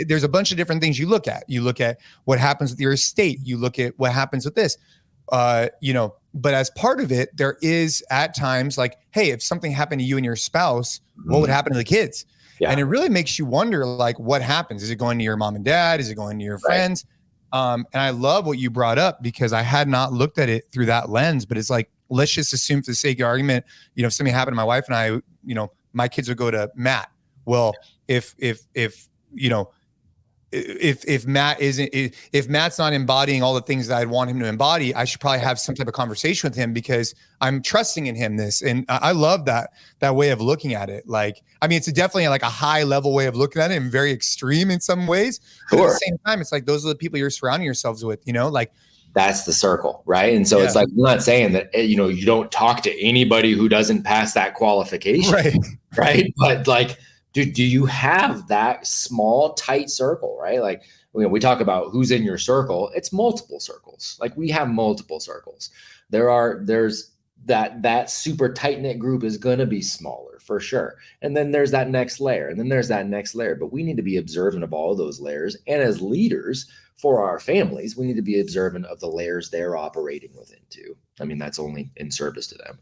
there's a bunch of different things you look at. You look at what happens with your estate. You look at what happens with this, but as part of it, there is at times like, hey, if something happened to you and your spouse, what would happen to the kids? Yeah. And it really makes you wonder, like, what happens? Is it going to your mom and dad? Is it going to your friends? And I love what you brought up, because I had not looked at it through that lens, but it's like, let's just assume for the sake of argument, if something happened to my wife and I, my kids would go to Matt. Well, if Matt's not embodying all the things that I'd want him to embody, I should probably have some type of conversation with him, because I'm trusting in him this. And I love that way of looking at it. Like, I mean, it's definitely like a high level way of looking at it and very extreme in some ways. But at the same time, it's like, those are the people you're surrounding yourselves with, like, that's the circle, right? And so it's like, I'm not saying that, you don't talk to anybody who doesn't pass that qualification, right? But like, do you have that small, tight circle, right? Like, we talk about who's in your circle. It's multiple circles. Like, we have multiple circles. There's that super tight knit group is going to be smaller for sure. And then there's that next layer, and then there's that next layer. But we need to be observant of all of those layers. And as leaders for our families, we need to be observant of the layers they're operating within too. I mean, that's only in service to them.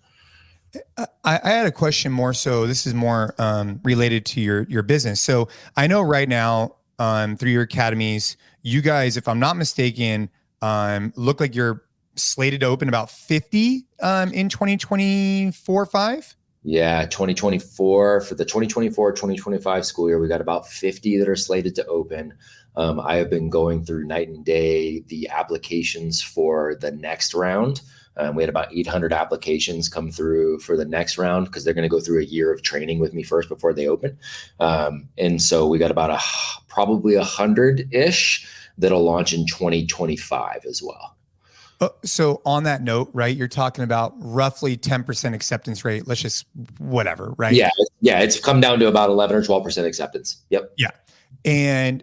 I had a question more. So this is more related to your business. So I know right now through your academies, you guys, if I'm not mistaken, look like you're slated to open about 50 in 2024-5. Yeah, 2024 for the 2024-2025 school year, we got about 50 that are slated to open. I have been going through night and day the applications for the next round. We had about 800 applications come through for the next round, because they're going to go through a year of training with me first before they open. And so we got about probably 100-ish that'll launch in 2025 as well. So on that note, right, you're talking about roughly 10% acceptance rate. Let's just whatever, right? Yeah. It's come down to about 11 or 12% acceptance. Yep. Yeah. And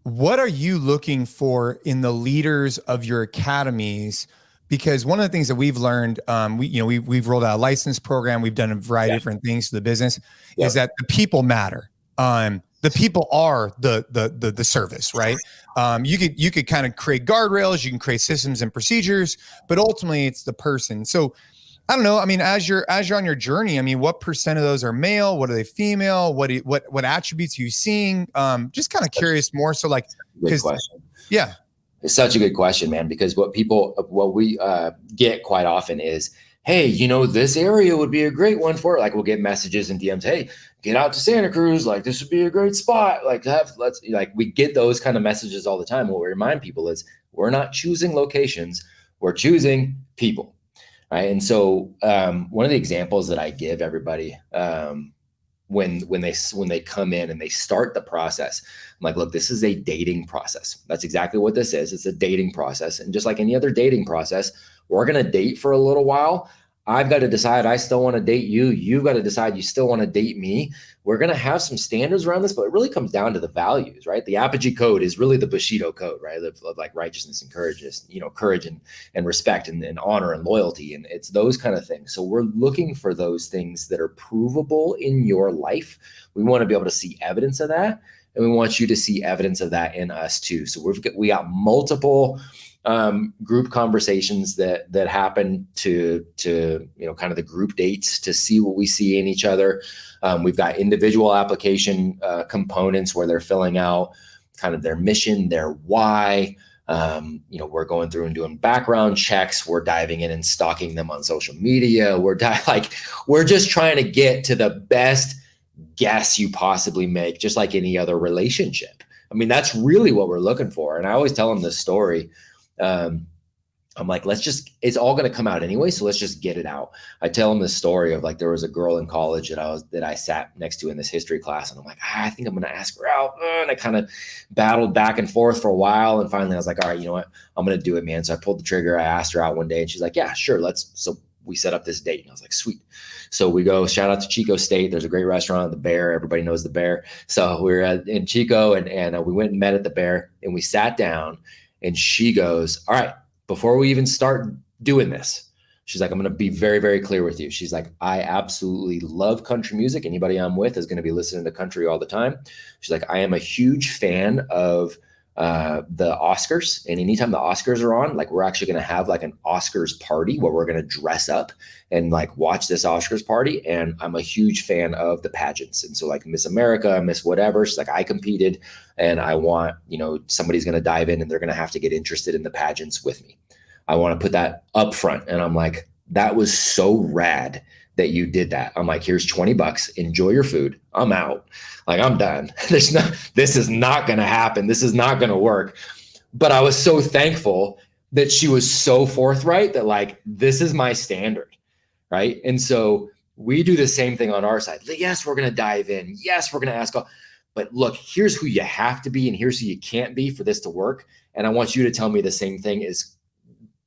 what are you looking for in the leaders of your academies? Because one of the things that we've learned, we've rolled out a license program. We've done a variety of different things to the business, is that the people matter. The people are the service, right? You could kind of create guardrails, you can create systems and procedures, but ultimately it's the person. So I don't know. I mean, as you're on your journey, I mean, what percent of those are male? What are they female? What attributes are you seeing? Just kind of curious more. So like, good question. Yeah. It's such a good question, man, because what we get quite often is, hey, this area would be a great one for it. Like, we'll get messages and DMs, hey, get out to Santa Cruz. Like, this would be a great spot. Like, we get those kind of messages all the time. What we remind people is, we're not choosing locations, we're choosing people. Right. And so one of the examples that I give everybody when they come in and they start the process, I'm like, look, this is a dating process. That's exactly what this is. It's a dating process. And just like any other dating process, we're going to date for a little while. I've got to decide I still want to date you. You've got to decide you still want to date me. We're going to have some standards around this, but it really comes down to the values, right? The Apogee code is really the Bushido code, right? Of like righteousness and courage, courage and respect and honor and loyalty. And it's those kind of things. So we're looking for those things that are provable in your life. We want to be able to see evidence of that. And we want you to see evidence of that in us too. So we got multiple group conversations that happen to kind of the group dates to see what we see in each other. We've got individual application components where they're filling out kind of their mission, their why. We're going through and doing background checks. We're diving in and stalking them on social media. We're just trying to get to the best guess you possibly make, just like any other relationship. I mean, that's really what we're looking for. And I always tell them this story. I'm like, it's all going to come out anyway. So let's just get it out. I tell them this story of like, there was a girl in college that I sat next to in this history class. And I'm like, I think I'm going to ask her out. And I kind of battled back and forth for a while. And finally I was like, all right, you know what? I'm going to do it, man. So I pulled the trigger. I asked her out one day and she's like, yeah, sure. So we set up this date. And I was like, sweet. So we go, shout out to Chico State. There's a great restaurant, the Bear. Everybody knows the Bear. So we were in Chico and we went and met at the Bear and we sat down and she goes, all right, before we even start doing this, she's like, I'm going to be very, very clear with you. She's like, I absolutely love country music. Anybody I'm with is going to be listening to country all the time. She's like, I am a huge fan of the Oscars. And anytime the Oscars are on, like we're actually going to have like an Oscars party where we're going to dress up and like watch this Oscars party. And I'm a huge fan of the pageants. And so like Miss America, Miss whatever, she's like, I competed and I want, somebody's going to dive in and they're going to have to get interested in the pageants with me. I want to put that up front. And I'm like, that was so rad that you did that. I'm like, here's $20. Enjoy your food. I'm out. Like, I'm done. This is not going to happen. This is not going to work. But I was so thankful that she was so forthright that like, this is my standard. Right. And so we do the same thing on our side. Yes, we're going to dive in. Yes, we're going to ask, but look, here's who you have to be. And here's who you can't be for this to work. And I want you to tell me the same thing as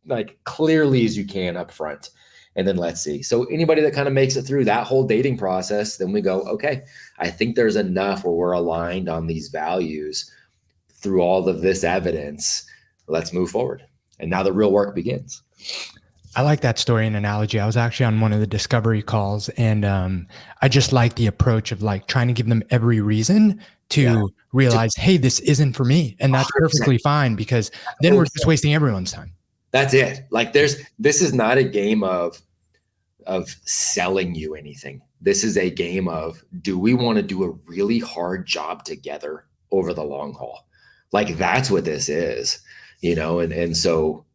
like clearly as you can up front. And then let's see. So anybody that kind of makes it through that whole dating process, then we go, okay, I think there's enough where we're aligned on these values through all of this evidence. Let's move forward. And now the real work begins. I like that story and analogy. I was actually on one of the discovery calls and I just like the approach of like trying to give them every reason to realize, hey, this isn't for me. And that's 100%. Perfectly fine because then we're just wasting everyone's time. That's it. Like this is not a game of selling you anything. This is a game of, do we want to do a really hard job together over the long haul? Like that's what this is, and so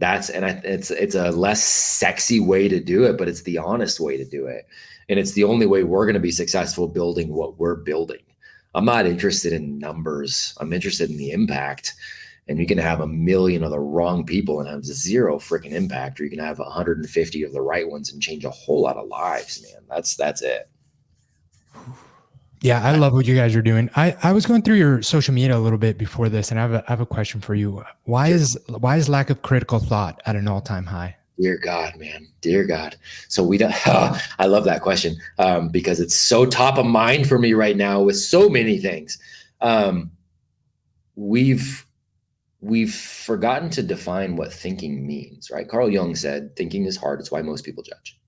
it's a less sexy way to do it, but it's the honest way to do it. And it's the only way we're going to be successful building what we're building. I'm not interested in numbers. I'm interested in the impact. And you can have 1 million of the wrong people and have zero freaking impact, or you can have 150 of the right ones and change a whole lot of lives, man. That's it. Yeah, I love what you guys are doing. I was going through your social media a little bit before this, and I have a question for you. Why is lack of critical thought at an all-time high? Dear God, man. Dear God. So we don't, I love that question because it's so top of mind for me right now with so many things. We've forgotten to define what thinking means, right? Carl Jung said, thinking is hard. It's why most people judge.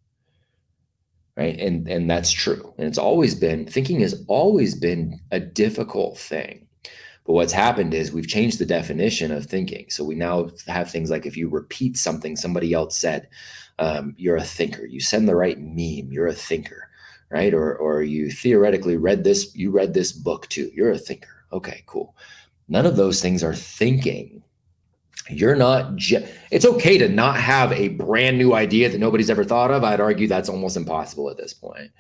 Right. And that's true. And thinking has always been a difficult thing. But what's happened is we've changed the definition of thinking. So we now have things like if you repeat something somebody else said, you're a thinker. You send the right meme, you're a thinker, right? Or you theoretically read this book too. You're a thinker. Okay, cool. None of those things are thinking. It's okay to not have a brand new idea that nobody's ever thought of. I'd argue that's almost impossible at this point.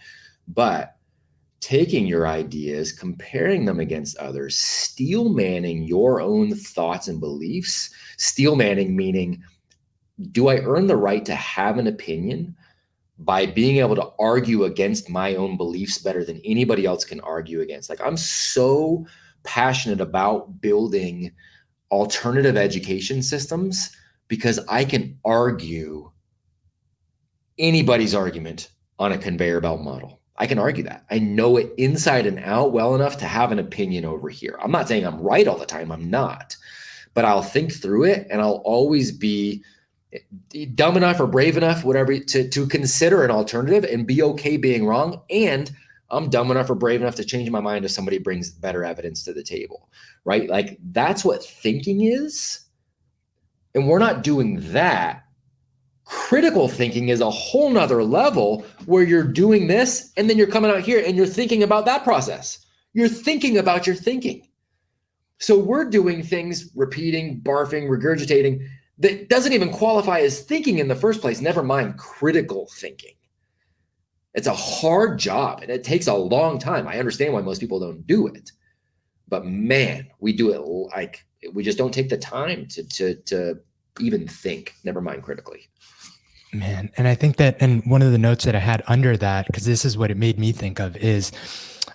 But taking your ideas, comparing them against others, steel manning your own thoughts and beliefs. Steel manning meaning, do I earn the right to have an opinion by being able to argue against my own beliefs better than anybody else can argue against? Like I'm so passionate about building alternative education systems because I can argue anybody's argument on a conveyor belt model. I can argue that. I know it inside and out well enough to have an opinion over here. I'm not saying I'm right all the time. I'm not. But I'll think through it, and I'll always be dumb enough or brave enough, whatever, to consider an alternative and be okay being wrong. And I'm dumb enough or brave enough to change my mind if somebody brings better evidence to the table, right? Like, that's what thinking is. And we're not doing that. Critical thinking is a whole nother level where you're doing this and then you're coming out here and you're thinking about that process. You're thinking about your thinking. So we're doing things, repeating, barfing, regurgitating, that doesn't even qualify as thinking in the first place, never mind critical thinking. It's a hard job and it takes a long time. I understand why most people don't do it, but man, we do it like, we just don't take the time to even think, never mind critically. Man, and I think that, and one of the notes that I had under that, because this is what it made me think of, is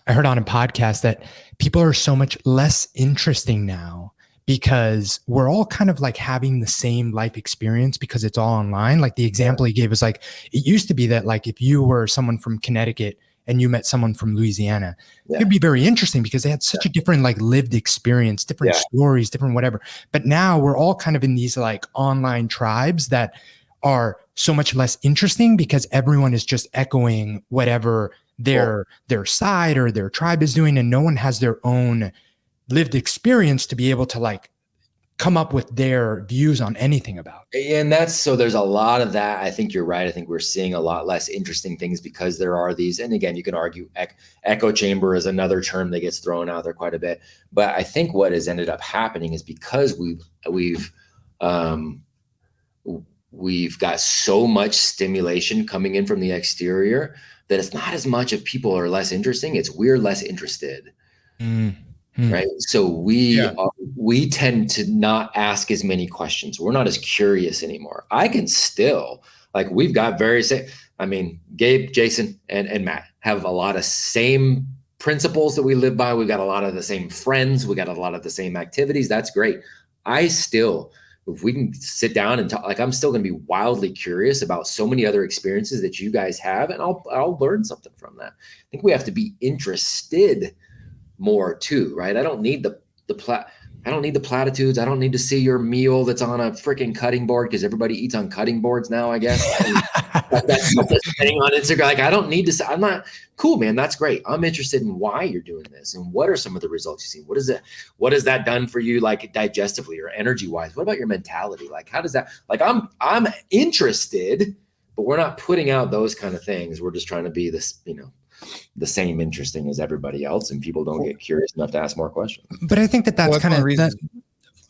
I heard on a podcast that people are so much less interesting now because we're all kind of like having the same life experience because it's all online. Like the example he gave was like, it used to be that like if you were someone from Connecticut and you met someone from Louisiana, it'd be very interesting because they had such a different like lived experience, different stories, different whatever. But now we're all kind of in these like online tribes that are so much less interesting because everyone is just echoing whatever their side or their tribe is doing, and no one has their own lived experience to be able to like come up with their views on anything about. And that's, so there's a lot of that. I think you're right. I think we're seeing a lot less interesting things because there are these, and again, you can argue echo chamber is another term that gets thrown out there quite a bit. But I think what has ended up happening is because we've got so much stimulation coming in from the exterior that it's not as much if people are less interesting, it's we're less interested. Right. So we tend to not ask as many questions. We're not as curious anymore. I can still, like, we've got Gabe, Jason, and Matt have a lot of same principles that we live by. We've got a lot of the same friends. We got a lot of the same activities. That's great. I still, if we can sit down and talk, like, I'm still going to be wildly curious about so many other experiences that you guys have, and I'll learn something from that. I think we have to be interested more too, right? I don't need the platitudes. I don't need to see your meal that's on a freaking cutting board because everybody eats on cutting boards now, I guess. That's the thing on Instagram. Like, I don't need to say, I'm not cool, man. That's great. I'm interested in why you're doing this and what are some of the results you see. What has that done for you, like digestively or energy wise? What about your mentality? Like, how does that, like, I'm interested, but we're not putting out those kind of things. We're just trying to be this, the same interesting as everybody else, and people don't get curious enough to ask more questions. But I think that's kind of that.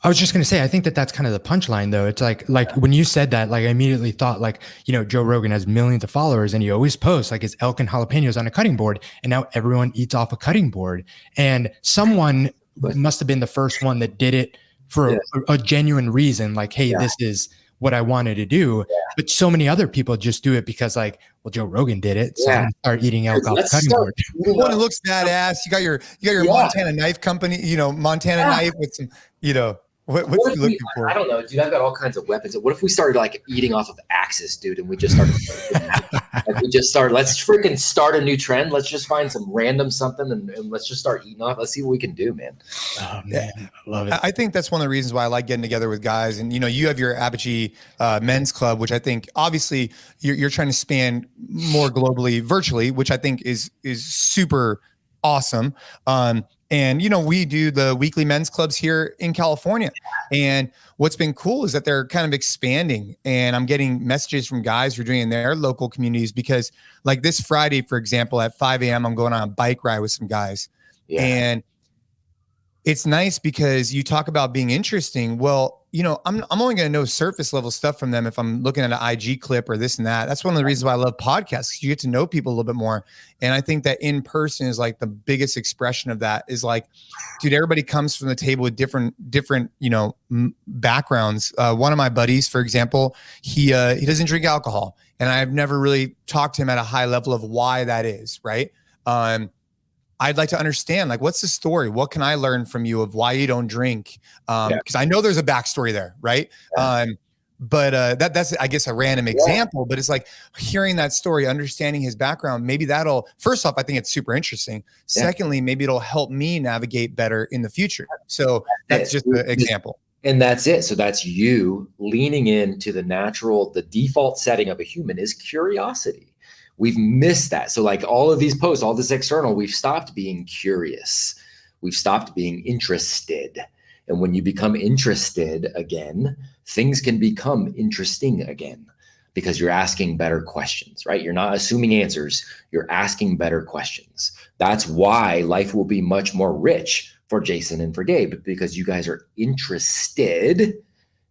I was just going to say, I think that's kind of the punchline though. It's like when you said that, like, I immediately thought like, Joe Rogan has millions of followers and he always posts like his elk and jalapenos on a cutting board. And now everyone eats off a cutting board, and someone must have been the first one that did it for a genuine reason. Like, hey, this is what I wanted to do. But so many other people just do it because like, well, Joe Rogan did it. So I'm gonna start eating elk off the cutting board. One, it looks badass. You got your Montana knife company, Montana knife with some, what's you looking for? I don't know, dude. I've got all kinds of weapons. What if we started like eating off of axes, dude, and we just started let's freaking start a new trend. Let's just find some random something and let's just start eating off. Let's see what we can do, man. Oh man, I love it. I think that's one of the reasons why I like getting together with guys. And you have your Apogee men's club, which I think obviously you're trying to span more globally, virtually, which I think is super awesome. And, we do the weekly men's clubs here in California. And what's been cool is that they're kind of expanding. And I'm getting messages from guys who are doing it in their local communities because, like, this Friday, for example, at 5 a.m., I'm going on a bike ride with some guys. Yeah. And it's nice because you talk about being interesting. Well, I'm only going to know surface level stuff from them if I'm looking at an IG clip or this and that. That's one of the reasons why I love podcasts. You get to know people a little bit more. And I think that in person is like the biggest expression of that is like, dude, everybody comes from the table with different, backgrounds. One of my buddies, for example, he doesn't drink alcohol, and I've never really talked to him at a high level of why that is. Right. I'd like to understand, like, what's the story? What can I learn from you of why you don't drink? Because I know there's a backstory there, right? But that's, I guess, a random example, but it's like hearing that story, understanding his background, maybe that'll, first off, I think it's super interesting. Secondly, maybe it'll help me navigate better in the future. So that's just an example. And that's it. So that's you leaning into the default setting of a human is curiosity. We've missed that. So like all of these posts, all this external, we've stopped being curious. We've stopped being interested. And when you become interested again, things can become interesting again because you're asking better questions, right? You're not assuming answers. You're asking better questions. That's why life will be much more rich for Jason and for Gabe, because you guys are interested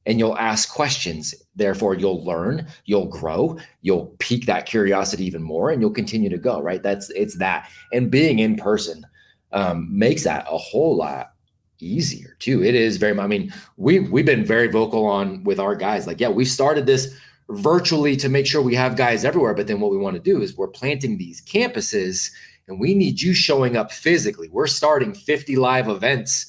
and you'll ask questions. Therefore, you'll learn, you'll grow, you'll pique that curiosity even more, and you'll continue to go, right? It's that. And being in person makes that a whole lot easier too. It is very, I mean, we've been very vocal with our guys, like, yeah, we started this virtually to make sure we have guys everywhere. But then what we want to do is we're planting these campuses and we need you showing up physically. We're starting 50 live events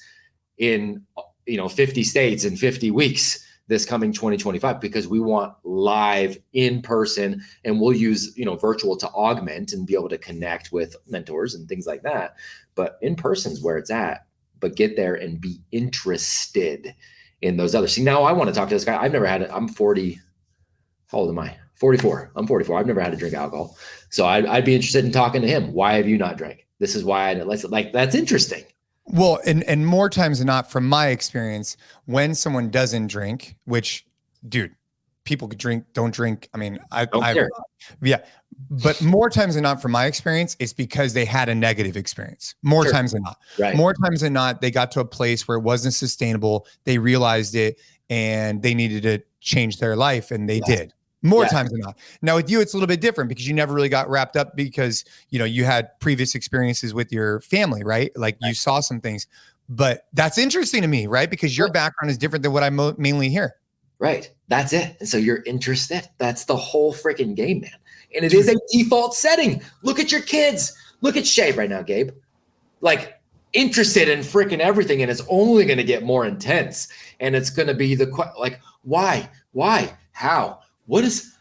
in, 50 states in 50 weeks this coming 2025, because we want live in person, and we'll use, virtual to augment and be able to connect with mentors and things like that. But in person is where it's at. But get there and be interested in those others. See, now I want to talk to this guy. I've never had it. I'm 40. How old am I? 44. I'm 44. I've never had to drink alcohol. So I'd be interested in talking to him. Why have you not drank? This is why that's interesting. Well, and more times than not, from my experience, when someone doesn't drink, which, dude, people could drink, don't drink. I mean, but more times than not, from my experience, it's because they had a negative experience. More times than not, right. More times than not, they got to a place where it wasn't sustainable. They realized it and they needed to change their life, and they did. More times than not. Now with you, it's a little bit different because you never really got wrapped up because, you had previous experiences with your family, right? Like you saw some things, but that's interesting to me, right? Because your background is different than what I mainly hear. Right. That's it. And so you're interested. That's the whole freaking game, man. And it is a default setting. Look at your kids. Look at Shay right now, Gabe. Like interested in freaking everything. And it's only going to get more intense. And it's going to be why, how,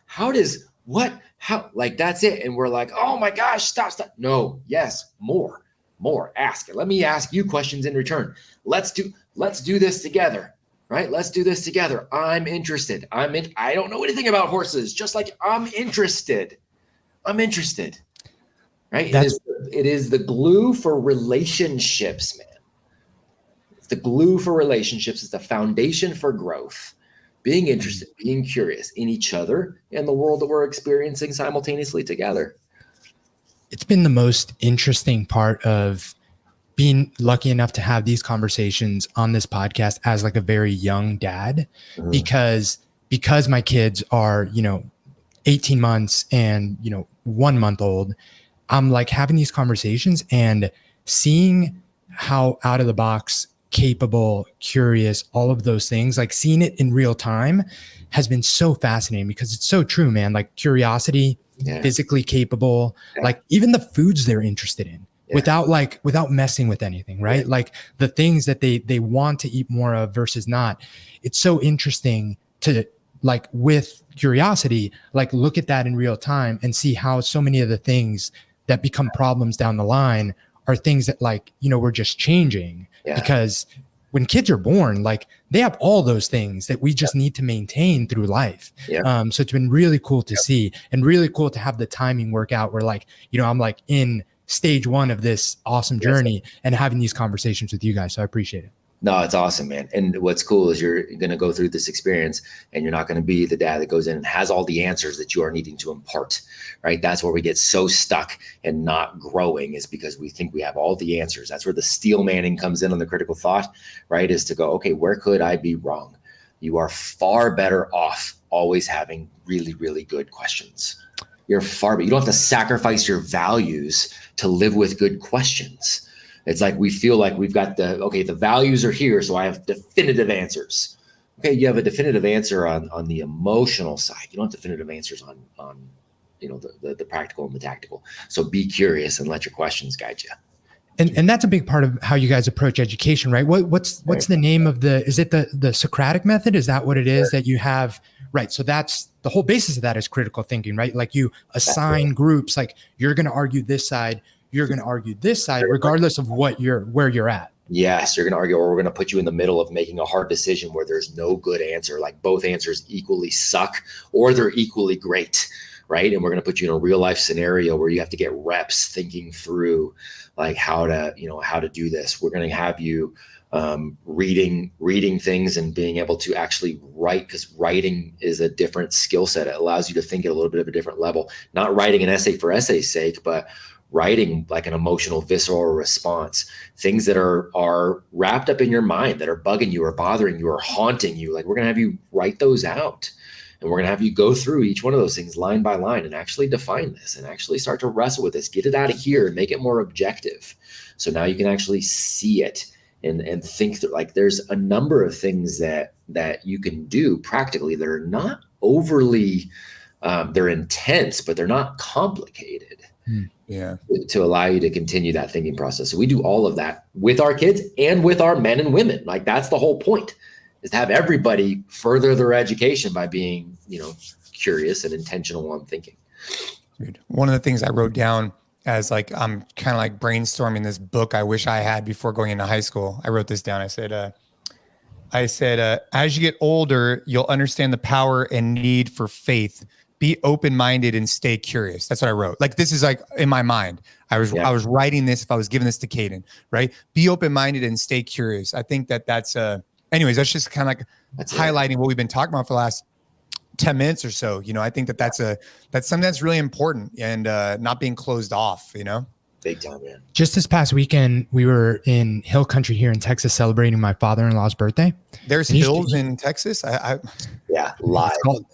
how, like, that's it. And we're like, oh my gosh, stop. No, yes, more, ask it. Let me ask you questions in return. Let's do this together. Right? Let's do this together. I'm interested. I don't know anything about horses, just like I'm interested. Right? It is the glue for relationships, man. It's the glue for relationships. It's the foundation for growth. Being interested, being curious in each other and the world that we're experiencing simultaneously together. It's been the most interesting part of being lucky enough to have these conversations on this podcast as like a very young dad, because my kids are, 18 months and, 1 month old, I'm like having these conversations and seeing how out of the box, capable, curious, all of those things, like seeing it in real time has been so fascinating because it's so true, man. Like curiosity, physically capable, like even the foods they're interested in. Without messing with anything, right? Like the things that they want to eat more of versus not. It's so interesting to, like, with curiosity, like look at that in real time and see how so many of the things that become problems down the line are things that, like, we're just changing because when kids are born, like they have all those things that we just need to maintain through life. So it's been really cool to see, and really cool to have the timing work out where, like, I'm like in stage one of this awesome journey and having these conversations with you guys. So I appreciate it. No, it's awesome, man. And what's cool is you're going to go through this experience and you're not going to be the dad that goes in and has all the answers that you are needing to impart, right? That's where we get so stuck and not growing, is because we think we have all the answers. That's where the steel manning comes in on the critical thought, right? Is to go, okay, where could I be wrong? You are far better off always having really, really good questions. You don't have to sacrifice your values to live with good questions. It's like we feel like we've got the values are here, so I have definitive answers. Okay, you have a definitive answer on the emotional side. You don't have definitive answers on the practical and the tactical. So be curious and let your questions guide you. And that's a big part of how you guys approach education, right? What's the name of is it the Socratic method? Is that what it is that you have? Right. So that's the whole basis of that is critical thinking, right? Like you assign groups, like you're going to argue this side, you're going to argue this side, regardless of where you're at. Yes, you're going to argue, or we're going to put you in the middle of making a hard decision where there's no good answer. Like both answers equally suck or they're equally great, right? And we're going to put you in a real life scenario where you have to get reps thinking through like how to do this. We're going to have you reading things and being able to actually write, because writing is a different skill set. It allows you to think at a little bit of a different level, not writing an essay for essay's sake, but writing like an emotional, visceral response, things that are wrapped up in your mind that are bugging you or bothering you or haunting you. Like we're going to have you write those out, and we're going to have you go through each one of those things line by line and actually define this and actually start to wrestle with this, get it out of here and make it more objective. So now you can actually see it and think through. Like there's a number of things that you can do practically that are not overly, they're intense, but they're not complicated. Yeah. To allow you to continue that thinking process. So we do all of that with our kids and with our men and women. Like that's the whole point, is to have everybody further their education by being, curious and intentional on thinking. Dude, one of the things I wrote down as like, I'm kind of like brainstorming this book I wish I had before going into high school. I wrote this down. I said, as you get older, you'll understand the power and need for faith. Be open-minded and stay curious. That's what I wrote. Like, this is like in my mind. I was writing this if I was giving this to Caden, right? Be open-minded and stay curious. I think that's anyways, that's just kind of like highlighting what we've been talking about for the last 10 minutes or so. I think that's something that's really important, and not being closed off, Big time, man. Just this past weekend, we were in Hill Country here in Texas celebrating my father-in-law's birthday. There's hills in Texas. Live.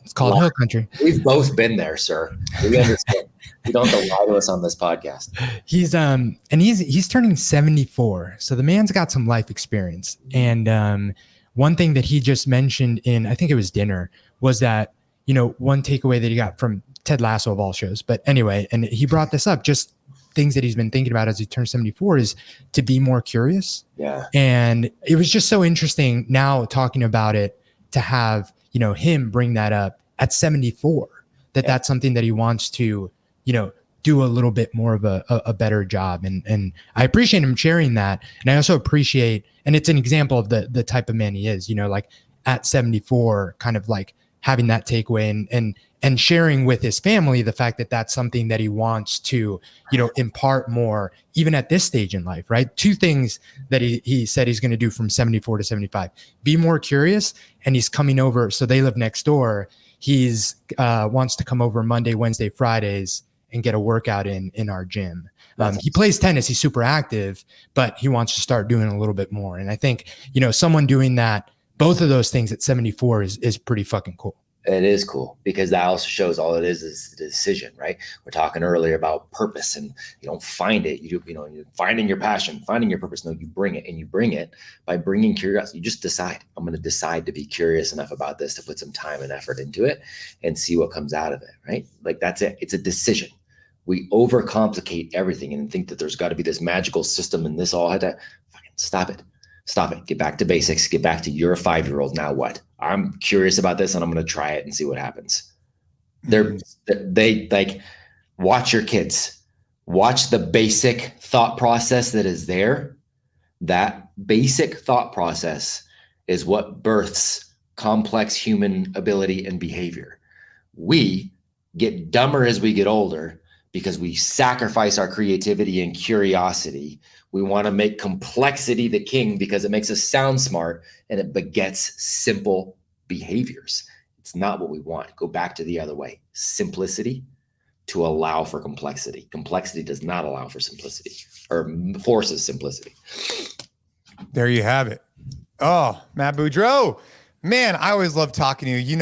It's called Hill Country. We've both been there, sir. We understand. You don't have to lie to us on this podcast. He's turning 74, so the man's got some life experience. And one thing that he just mentioned in, I think it was dinner, was that one takeaway that he got from Ted Lasso of all shows. But anyway, and he brought this up, just things that he's been thinking about as he turns 74 is to be more curious. Yeah. And it was just so interesting now talking about it to have, him bring that up at 74, that's something that he wants to, do a little bit more of a better job. And I appreciate him sharing that. And I also appreciate, and it's an example of the type of man he is, like at 74, kind of like having that takeaway and sharing with his family the fact that that's something that he wants to, impart more, even at this stage in life, right? Two things that he said he's going to do from 74 to 75, be more curious. And he's coming over. So they live next door. He's wants to come over Monday, Wednesday, Fridays and get a workout in our gym. He plays tennis. He's super active, but he wants to start doing a little bit more. And I think, someone doing that, both of those things at 74 is pretty fucking cool. It is cool, because that also shows all it is the decision, right? We're talking earlier about purpose, and you don't find it. You're finding your passion, finding your purpose. No, you bring it, and you bring it by bringing curiosity. You just decide, I'm going to decide to be curious enough about this to put some time and effort into it and see what comes out of it, right? Like that's it. It's a decision. We overcomplicate everything and think that there's got to be this magical system and this all had to fucking stop it. Stop it. Get back to basics. Get back to you're a 5-year-old. Now what? I'm curious about this and I'm going to try it and see what happens. They like, watch your kids, watch the basic thought process that is there. That basic thought process is what births complex human ability and behavior. We get dumber as we get older because we sacrifice our creativity and curiosity. We want to make complexity the king because it makes us sound smart and it begets simple behaviors. It's not what we want. Go back to the other way. Simplicity to allow for complexity. Complexity does not allow for simplicity, or forces simplicity. There you have it. Oh, Matt Beaudreau, man, I always love talking to you.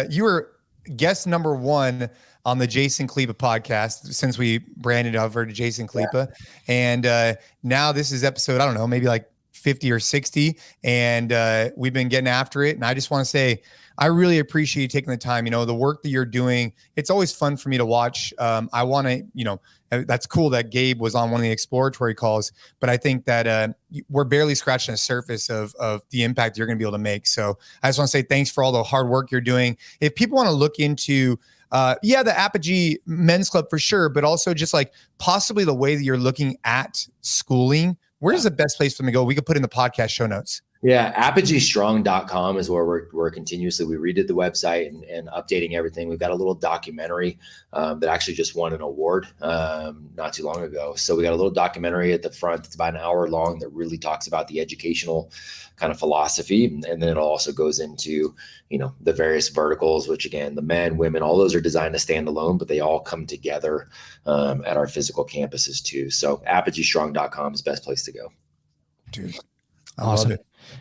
You were guest number 1 on the Jason Khalipa podcast since we branded over to Jason Khalipa. Yeah. And now this is episode, I don't know, maybe like 50 or 60, and we've been getting after it. And I just want to say, I really appreciate you taking the time. The work that you're doing, it's always fun for me to watch. I want to, that's cool that Gabe was on one of the exploratory calls, but I think that we're barely scratching the surface of the impact you're going to be able to make. So I just want to say thanks for all the hard work you're doing. If people want to look into, the Apogee Men's Club for sure, but also just like possibly the way that you're looking at schooling, where's the best place for them to go? We could put in the podcast show notes. Yeah, apogeestrong.com is where we're continuously, we redid the website and updating everything. We've got a little documentary that actually just won an award not too long ago. So we got a little documentary at the front. It's about an hour long that really talks about the educational kind of philosophy. And then it also goes into, the various verticals, which again, the men, women, all those are designed to stand alone, but they all come together at our physical campuses too. So apogeestrong.com is the best place to go. Dude, awesome.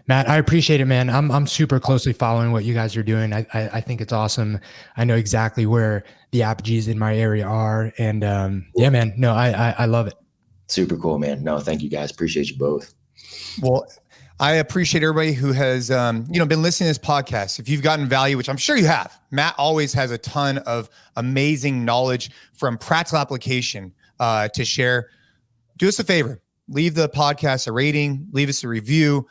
Matt, I appreciate it, man. I'm super closely following what you guys are doing. I think it's awesome. I know exactly where the Apogees in my area are. And yeah, man, no, I love it. Super cool, man. No, thank you guys. Appreciate you both. Well, I appreciate everybody who has, been listening to this podcast. If you've gotten value, which I'm sure you have, Matt always has a ton of amazing knowledge from practical application to share. Do us a favor, leave the podcast a rating, leave us a review.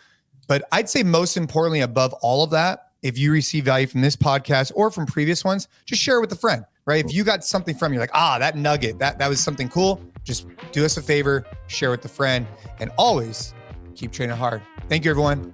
But I'd say most importantly, above all of that, if you receive value from this podcast or from previous ones, just share it with a friend, right? If you got something from, you're like, that nugget, that was something cool. Just do us a favor, share with a friend, and always keep training hard. Thank you, everyone.